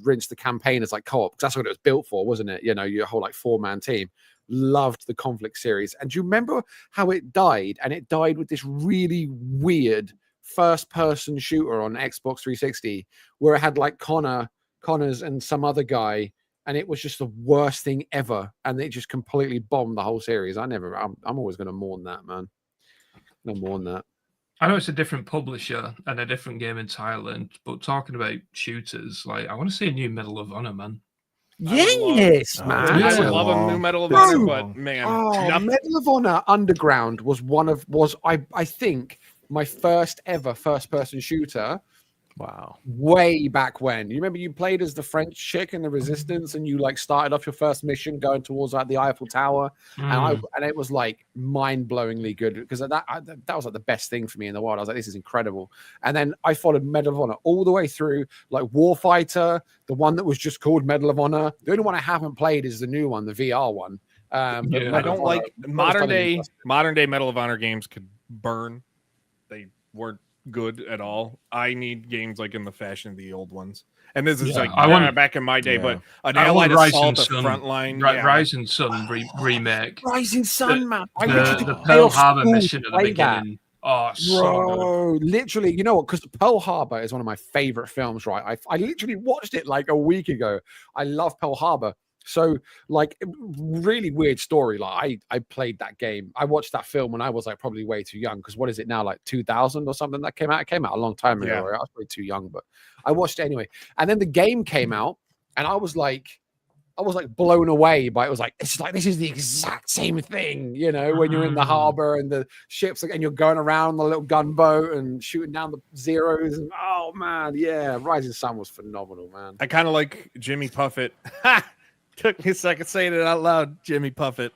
rinse the campaign as like co-op because that's what it was built for, wasn't it? You know, your whole like 4-man team. Loved the Conflict series, and do you remember how it died? And it died with this really weird first-person shooter on Xbox 360 where it had like Connors and some other guy, and it was just the worst thing ever, and it just completely bombed the whole series. I'm always going to mourn that, man. I'm gonna mourn that. I know it's a different publisher and a different game entirely, but talking about shooters, like I want to see a new Medal of Honor, man. Yes, man. I would love a new Medal of Honor, but man, Medal of Honor Underground was I think my first ever first-person shooter. Wow. Way back when. You remember you played as the French chick in the Resistance, and you like started off your first mission going towards like the Eiffel Tower, and it was like mind-blowingly good because that was like the best thing for me in the world. I was like, this is incredible. And then I followed Medal of Honor all the way through, like Warfighter, the one that was just called Medal of Honor. The only one I haven't played is the new one, the VR one. I don't like modern day Medal of Honor games could burn. They weren't good at all. I need games like in the fashion of the old ones. And this is I want back in my day, but an Allied Assault, the Frontline, Rising Sun remake. Rising Sun, man. The Pearl Harbor mission at the beginning. Oh, bro, literally, you know what? Because Pearl Harbor is one of my favorite films, right? I literally watched it like a week ago. I love Pearl Harbor. So, like, really weird story. Like, I played that game. I watched that film when I was like probably way too young. Because what is it now? Like 2000 or something that came out. It came out a long time ago. Right? I was probably too young, but I watched it anyway. And then the game came out, and I was like blown away by it. Was like this is the exact same thing, you know, when you're in the harbor and the ships and you're going around the little gunboat and shooting down the zeros. And oh man, yeah, Rising Sun was phenomenal, man. I kind of like Jimmy Puffett. Took me a second saying it out loud. Jimmy Puffett.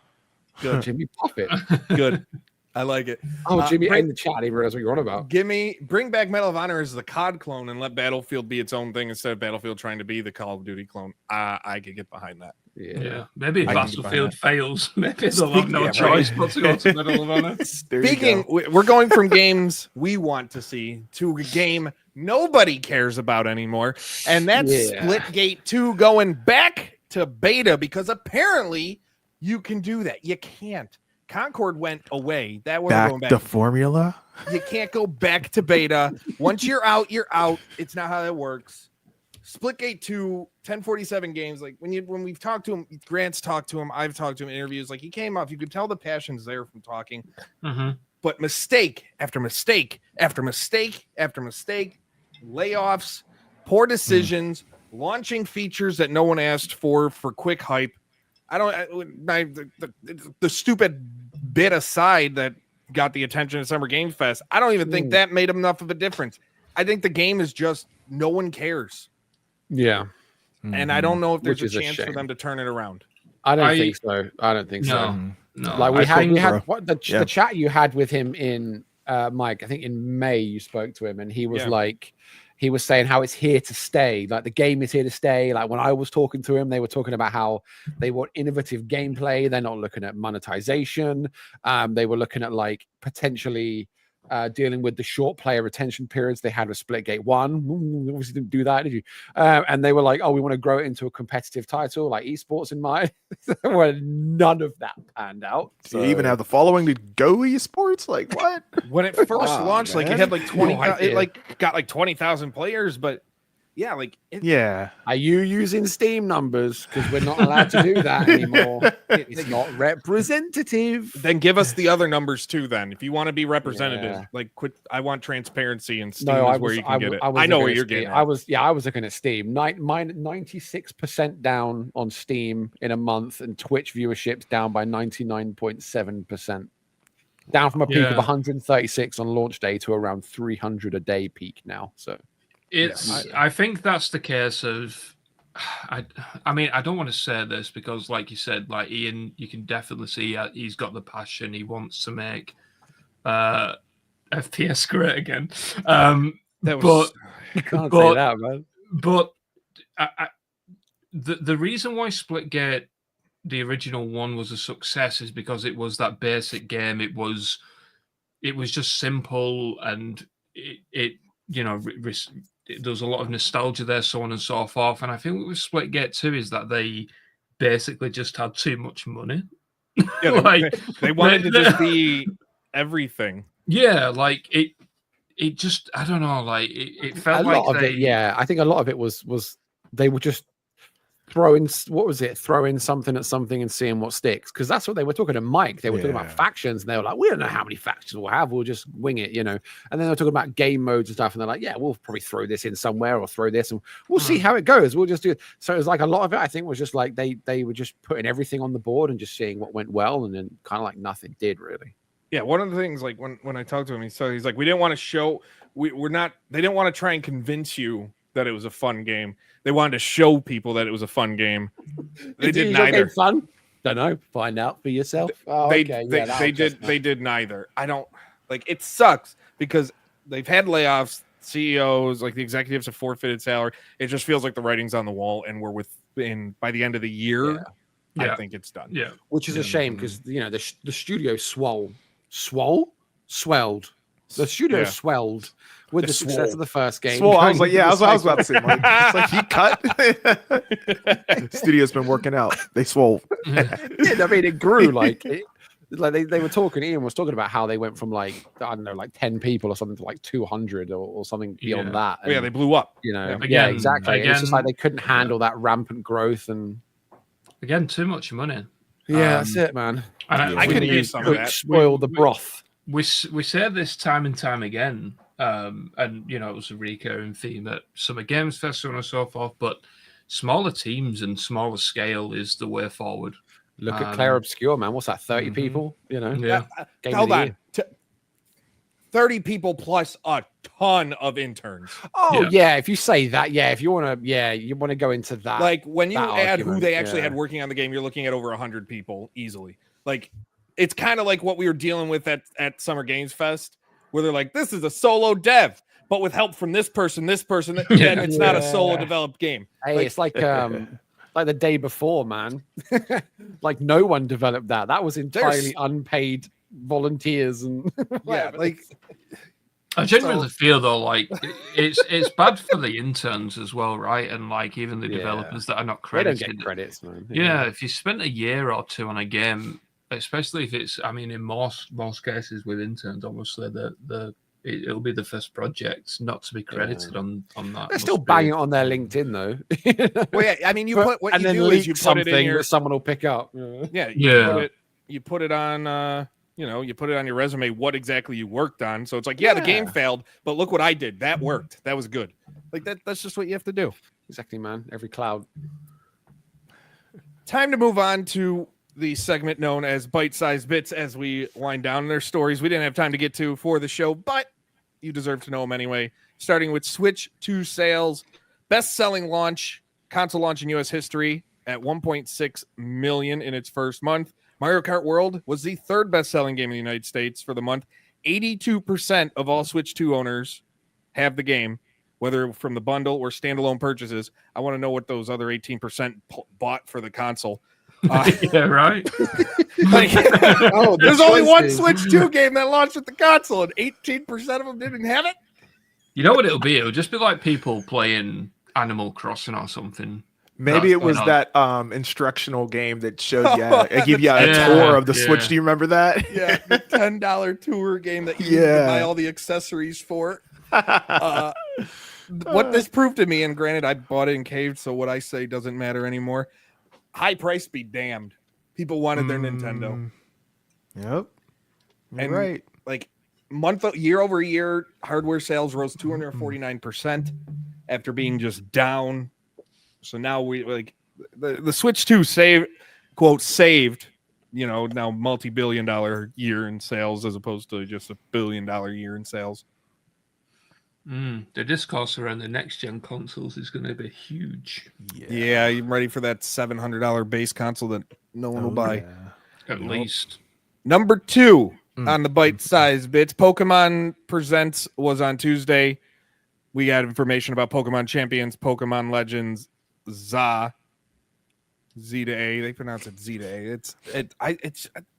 Good. Jimmy Puffett. Good. I like it. Oh, Jimmy in the chat. I didn't realize what you're on about. Bring back Medal of Honor as the COD clone and let Battlefield be its own thing instead of Battlefield trying to be the Call of Duty clone. I could get behind that. Yeah. Maybe if Battlefield fails, maybe they'll have no choice but to go to Medal of Honor. Speaking, we're going from games we want to see to a game nobody cares about anymore, and that's Splitgate 2 going back to beta because apparently you can do that. You can't. Concord went away. That we're going back to formula. You can't go back to beta. Once you're out, you're out. It's not how that works. Splitgate 2, 1047 games. Like when we've talked to him, Grant's talked to him, I've talked to him in interviews. Like he came off, you could tell the passion's there from talking. But mistake after mistake after mistake after mistake, layoffs, poor decisions. Launching features that no one asked for quick hype. The stupid bit aside that got the attention at Summer Games Fest. I don't even think that made enough of a difference. I think the game is just no one cares. Yeah. And I don't know if there's a chance for them to turn it around. I don't think so. I don't think so. No. Like we had the chat you had with him in Mike, I think in May you spoke to him and he was like, he was saying how it's here to stay. Like the game is here to stay. Like when I was talking to him, they were talking about how they want innovative gameplay. They're not looking at monetization. They were looking at like potentially dealing with the short player retention periods they had with Splitgate 1. Obviously didn't do that, did you? And they were like, oh, we want to grow it into a competitive title like esports in mind. Well, none of that panned out. Do you even have the following to go esports? Like what? When it first launched, like it had like 20, it like got like 20,000 players, but yeah, like Yeah. Are you using Steam numbers? Because we're not allowed to do that anymore. It's not representative. Then give us the other numbers too. Then, if you want to be representative, Yeah. like quit. I want transparency, and Steam No, is where you can get it. I know where you're getting. I was looking at Steam. Mine 96% down on Steam in a month, and Twitch viewership's down by 99.7%. Down from a peak of 136 on launch day to around 300 a day peak now. So I think that's the case of. I mean, I don't want to say this because, like you said, like Ian, you can definitely see he's got the passion. He wants to make FPS great again. You can't say that, man. But the reason why Splitgate, the original one, was a success is because it was that basic game. It was just simple, and it there's a lot of nostalgia there, so on and so forth. And I think with Splitgate 2 is that they basically just had too much money. Yeah, they wanted to just be everything. Yeah, like it just, I don't know, like it felt like I think a lot of it was they were just throwing something at something and seeing what sticks, because that's what they were talking to Mike. They were talking about factions, and they were like, we don't know how many factions we'll have, we'll just wing it, And then they were talking about game modes and stuff, and they're like, yeah, we'll probably throw this in somewhere or throw this, and we'll see how it goes. We'll just do it. So it was like a lot of it, I think, was just like they were just putting everything on the board and just seeing what went well, and then kind of like nothing did really. Yeah, one of the things, like when I talked to him, he's like, we didn't want to show, they didn't want to try and convince you that it was a fun game. They wanted to show people that it was a fun game. They did neither. Fun? Don't know. Find out for yourself. They did neither. I don't like. It sucks because they've had layoffs. CEOs, like the executives, have forfeited salary. It just feels like the writing's on the wall, and we're by the end of the year. I think it's done. Yeah, which is a shame because the studio swelled. The studio swelled with the success of the first game. I was like, I was about to say, Mike. It's like he cut. Studio's been working out. They swole. I mean, it grew like they were talking. Ian was talking about how they went from like 10 people or something to like 200 or something beyond that. And, they blew up. Exactly. It's just like they couldn't handle that rampant growth, and again, too much money. Yeah, that's it, man. I could use some of that. Spoil the broth. We say this time and time again, and it was a recurring theme at Summer Games Fest, so on and so forth. But smaller teams and smaller scale is the way forward. Look at Claire Obscure, man. What's that? 30 people? Yeah. Hold on. 30 people plus a ton of interns. Oh yeah, if you say that, if you want to go into that. Like when you add argument, who they actually had working on the game, you're looking at over 100 people easily. Like it's kind of like what we were dealing with at Summer Games Fest, where they're like, this is a solo dev, but with help from this person, then it's not a solo developed game. Hey, it's like the day before, man. Like no one developed that. That was entirely unpaid volunteers and I genuinely feel though like it's bad for the interns as well, right? And like even the developers that are not credited. They don't get credits, man. Yeah, if you spent a year or two on a game, especially if it's, I mean, in most cases with interns, obviously it'll be the first project not to be credited on that. They're still banging it on their LinkedIn though. Well, yeah, I mean, you put what you do is you put it in your, that someone will pick up. You put it on. You put it on your resume what exactly you worked on. So it's like, the game failed, but look what I did. That worked. That was good. Like that's just what you have to do. Exactly, man. Every cloud. Time to move on to the segment known as Bite-Sized Bits as we wind down their stories we didn't have time to get to for the show, but you deserve to know them anyway. Starting with Switch 2 sales. Best-selling console launch in U.S. history at 1.6 million in its first month. Mario Kart World was the third best-selling game in the United States for the month. 82% of all Switch 2 owners have the game, whether from the bundle or standalone purchases. I want to know what those other 18% bought for the console. Yeah, right. There's only one Switch 2 game that launched with the console, and 18% of them didn't have it? You know what it'll be? It'll just be like people playing Animal Crossing or something. Maybe it was that instructional game that showed you, it gave you a tour of the Switch. Do you remember that? Yeah, the $10 tour game that you need to buy all the accessories for. what this proved to me, and granted, I bought it in caved, so what I say doesn't matter anymore. High price be damned. People wanted their Nintendo. Yep. You're And right. like year over year, hardware sales rose 249% after being just down. So now we like the Switch 2 saved, now multi-billion-dollar year in sales as opposed to just $1 billion year in sales. The discourse around the next gen consoles is going to be huge. Yeah, you ready for that $700 base console that no one will buy? At least. Number 2 on the bite-size bits, Pokemon Presents was on Tuesday. We got information about Pokemon Champions, Pokemon Legends, Z to A. They pronounce it Z to A. It's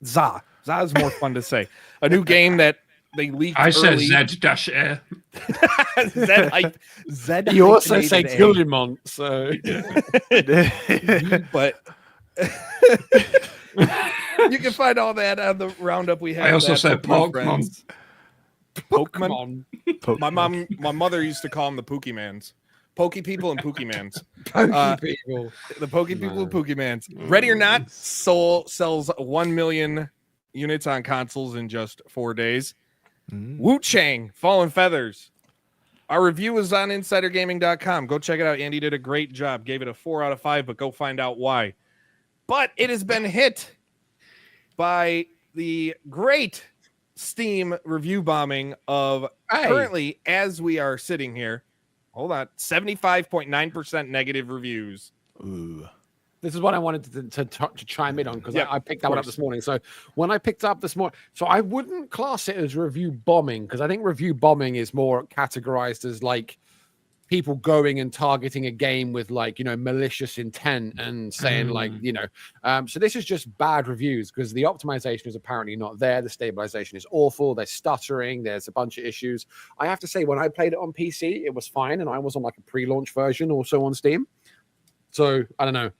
Z. Z is more fun to say. A new game that they leaked. I said early. Z-A. Z. You also say Guillemont, so. But you can find all that on the roundup we have. I also said Pokemon. Pokemon. My mother used to call them the Pokemans. Pokey people and Pokemans. Pokey people. The Pokey people and Pokemans. Ready or Not sells 1 million units on consoles in just 4 days. Wuchang, Fallen Feathers. Our review is on insidergaming.com. Go check it out. Andy did a great job. Gave it a 4 out of 5, but go find out why. But it has been hit by the great Steam review bombing of currently, as we are sitting here, hold on, 75.9% negative reviews. Ooh. This is what I wanted to chime in on because Yep, I picked that one up this morning. So when I picked up this morning, so I wouldn't class it as review bombing because I think review bombing is more categorized as like people going and targeting a game with like, malicious intent and saying like, so this is just bad reviews because the optimization is apparently not there. The stabilization is awful. They're stuttering. There's a bunch of issues. I have to say, when I played it on PC, it was fine. And I was on like a pre-launch version also on Steam. So I don't know.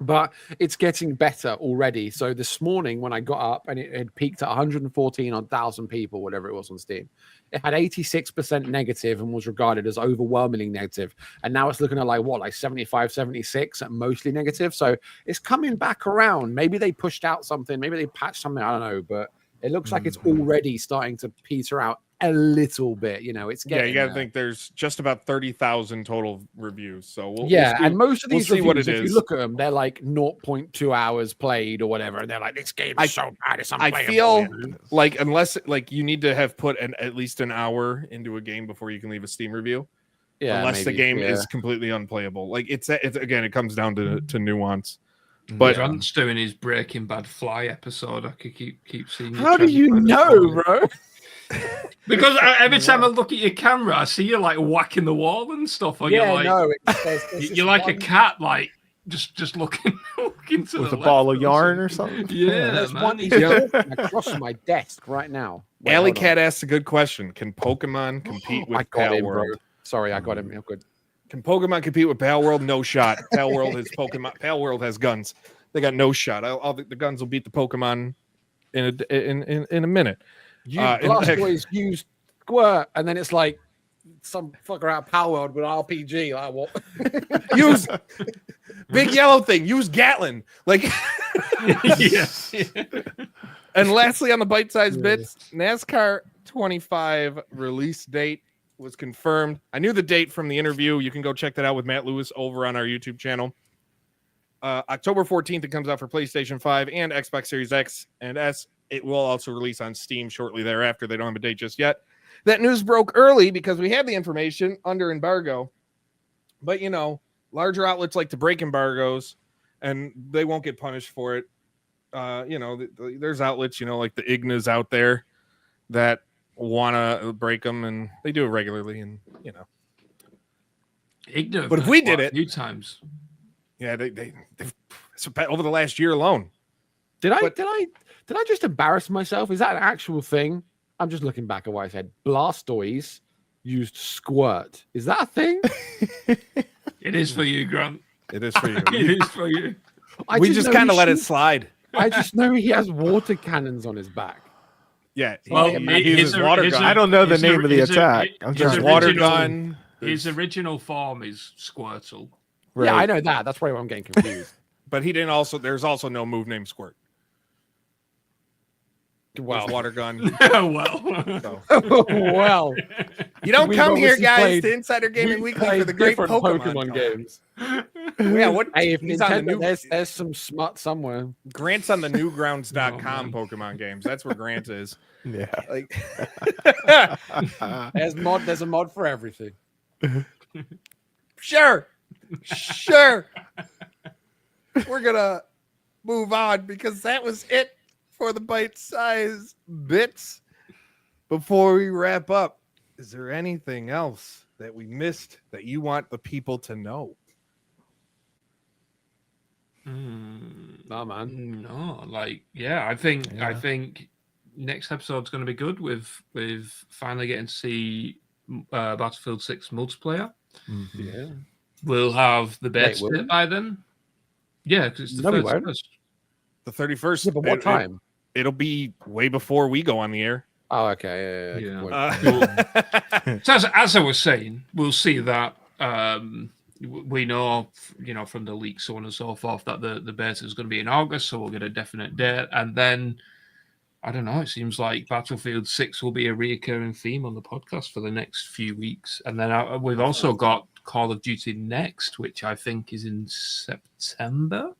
But it's getting better already. So this morning when I got up and it had peaked at 114,000 people, whatever it was on Steam, it had 86% negative and was regarded as overwhelmingly negative. And now it's looking at like 75, 76 at mostly negative. So it's coming back around. Maybe they pushed out something. Maybe they patched something. I don't know. But it looks like it's already starting to peter out a little bit. It's getting you got to think there's just about 30,000 total reviews. So we'll and most of these see reviews, what it if is. you look at them, they're like 0.2 hours played or whatever, and they're like, "This game is so bad, it's unplayable." I feel like unless you need to have put at least an hour into a game before you can leave a Steam review. Yeah, unless the game is completely unplayable. Like it's again, it comes down to nuance. But Grant's doing his Breaking Bad Fly episode. I could keep seeing. How do you know, bro? Because every time I look at your camera, I see you like whacking the wall and stuff. Or you're like a cat, like just looking to with the a ball left of yarn or something. Yeah, there's man. one across my desk right now. Alley Cat asked a good question: can Pokemon compete with Pal World? Sorry, I got him. You're good. Can Pokemon compete with Pal World? No shot. Pal World has Pokemon. Pal World has guns. They got no shot. The guns will beat the Pokemon in a minute. Blastoise used Squirt, and then it's like some fucker out of Pal World with RPG. Like what? Use big yellow thing. Use Gatlin. Like yes. And lastly, on the bite-sized bits, NASCAR 25 release date was confirmed. I knew the date from the interview. You can go check that out with Matt Lewis over on our YouTube channel. October 14th, it comes out for PlayStation 5 and Xbox Series X and S. It will also release on Steam shortly thereafter. They don't have a date just yet. That news broke early because we had the information under embargo. But, larger outlets like to break embargoes, and they won't get punished for it. There's outlets, like the Ignas out there that want to break them, and they do it regularly, and, Igna, but if we did it a few times. Yeah, they've over the last year alone. Did I just embarrass myself? Is that an actual thing? I'm just looking back at what I said. Blastoise used Squirt. Is that a thing? It is for you, Grant. It is for you. It is for you. We just kind of let it slide. I just know he has water cannons on his back. Yeah. Well, he's water gun. I don't know the name of the attack. I'm just water gun. His original form is Squirtle. Right. Yeah, I know that. That's probably why I'm getting confused. But he didn't also. There's also no move named Squirt. Well, Water gun. Well, So. well, You don't We've come here, obviously guys, played- to Insider Gaming we Weekly play for the great different Pokemon, talk. games. Yeah, what? Hey, if he's on the Nintendo, new. there's some smut somewhere. Grant's on the newgrounds.com Oh, man. Pokemon games. That's where Grant is. Yeah. Like, There's a mod for everything. sure. We're gonna move on because that was it for the bite-sized bits. Before we wrap up, is there anything else that we missed that you want the people to know? Nah, man. No, I think next episode's going to be good with finally getting to see Battlefield 6 multiplayer. Yeah. We'll have the beta will we? by then. Yeah, because it's the No, we first. won't. The 31st. Yeah, but what time? It'll be way before we go on the air. Oh, okay. Yeah. Yeah. Good point. So as I was saying, we'll see that. We know, from the leaks, so on and so forth, that the beta is going to be in August, so we'll get a definite date. And then, I don't know, it seems like Battlefield 6 will be a reoccurring theme on the podcast for the next few weeks. And then we've also got Call of Duty Next, which I think is in September.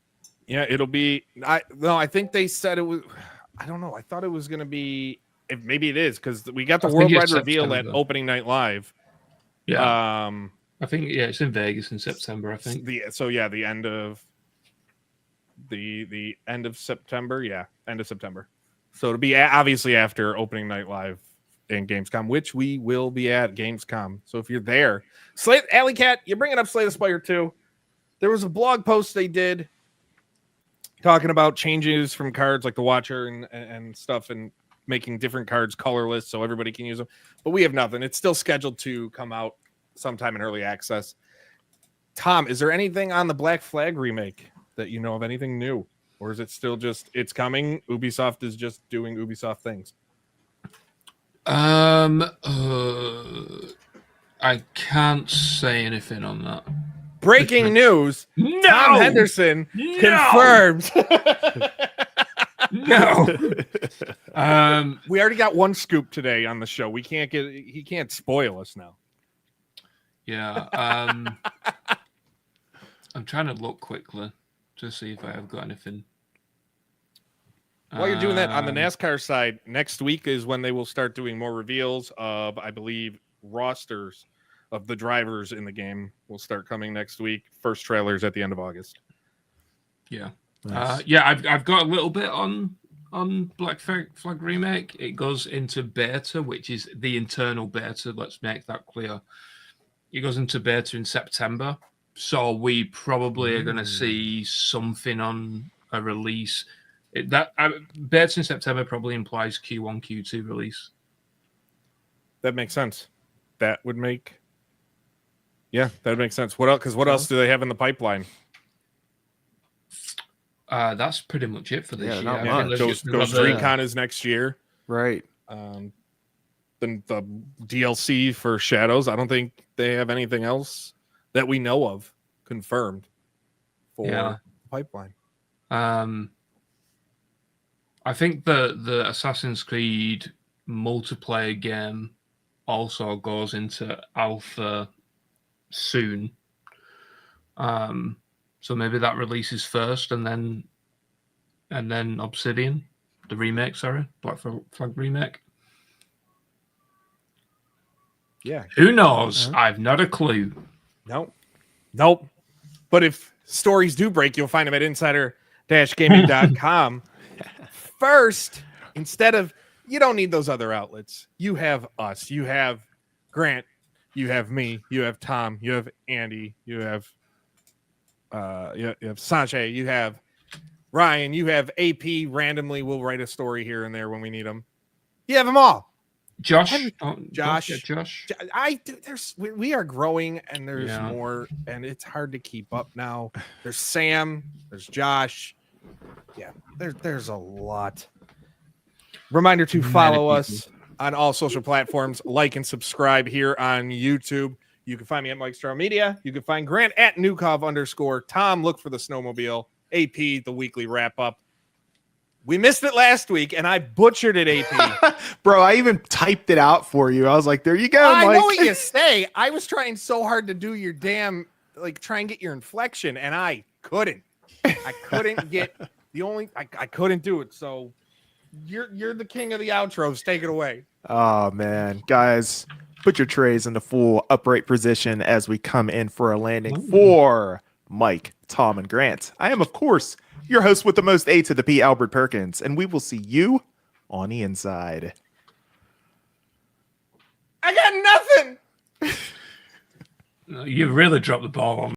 Yeah, it'll be. I think they said it was. I don't know. I thought it was going to be. Maybe it is because we got the I think worldwide it's reveal at September. Opening Night Live. Yeah. I think it's in Vegas in September. I think the end of the end of September. Yeah, end of September. So it'll be obviously after Opening Night Live in Gamescom, which we will be at Gamescom. So if you're there, Alley Cat, you're bringing up Slay the Spire 2. There was a blog post they did talking about changes from cards like the Watcher and stuff, and making different cards colorless so everybody can use them. But we have nothing. It's still scheduled to come out sometime in early access. Tom, is there anything on the Black Flag remake that you know of, anything new? Or is it still just, it's coming, Ubisoft is just doing Ubisoft things? I can't say anything on that. Breaking news, No! Tom Henderson No! confirmed. No. We already got one scoop today on the show. He can't spoil us now. Yeah. I'm trying to look quickly to see if I have got anything. While you're doing that, on the NASCAR side, next week is when they will start doing more reveals of, I believe, rosters of the drivers in the game will start coming next week. First trailers at the end of August. Yeah. Nice. I've got a little bit on Black Flag Remake. It goes into beta, which is the internal beta. Let's make that clear. It goes into beta in September. So we probably are going to see something on a release. Beta in September probably implies Q1, Q2 release. That makes sense. That would make sense. What else? Because what else do they have in the pipeline? That's pretty much it for this Yeah, year. not I much. think there's Ghost just another- Recon is next year. Right. Then the DLC for Shadows. I don't think they have anything else that we know of confirmed for the pipeline. I think the Assassin's Creed multiplayer game also goes into alpha soon. So maybe that releases first, and then Obsidian, the remake. Sorry, Black Flag remake. Yeah. Who knows? I've not a clue. Nope. But if stories do break, you'll find them at insider-gaming.com. First, you don't need those other outlets. You have us. You have Grant. You have me. You have Tom. You have Andy. You have Sanjay. You have Ryan. You have AP. Randomly, we'll write a story here and there when we need them. You have them all. Josh. Josh. Josh. We are growing, and there's Yeah. more, and it's hard to keep up now. There's Sam. There's Josh. Yeah, there's a lot. Reminder to follow us on all social platforms, like and subscribe here on YouTube. You can find me at Mike Star Media. You can find Grant at Newkov_. Tom, look for the snowmobile. AP, the weekly wrap up. We missed it last week, and I butchered it, AP. Bro, I even typed it out for you. I was like, there you go, I Mike. know what you say. I was trying so hard to do your damn, like, try and get your inflection, and I couldn't. I couldn't get I couldn't do it. So you're the king of the outros. Take it away. Oh, man. Guys, put your trays in the full upright position as we come in for a landing for Mike, Tom, and Grant. I am, of course, your host with the most A to the P, Albert Perkins, and we will see you on the inside. I got nothing. You really dropped the ball on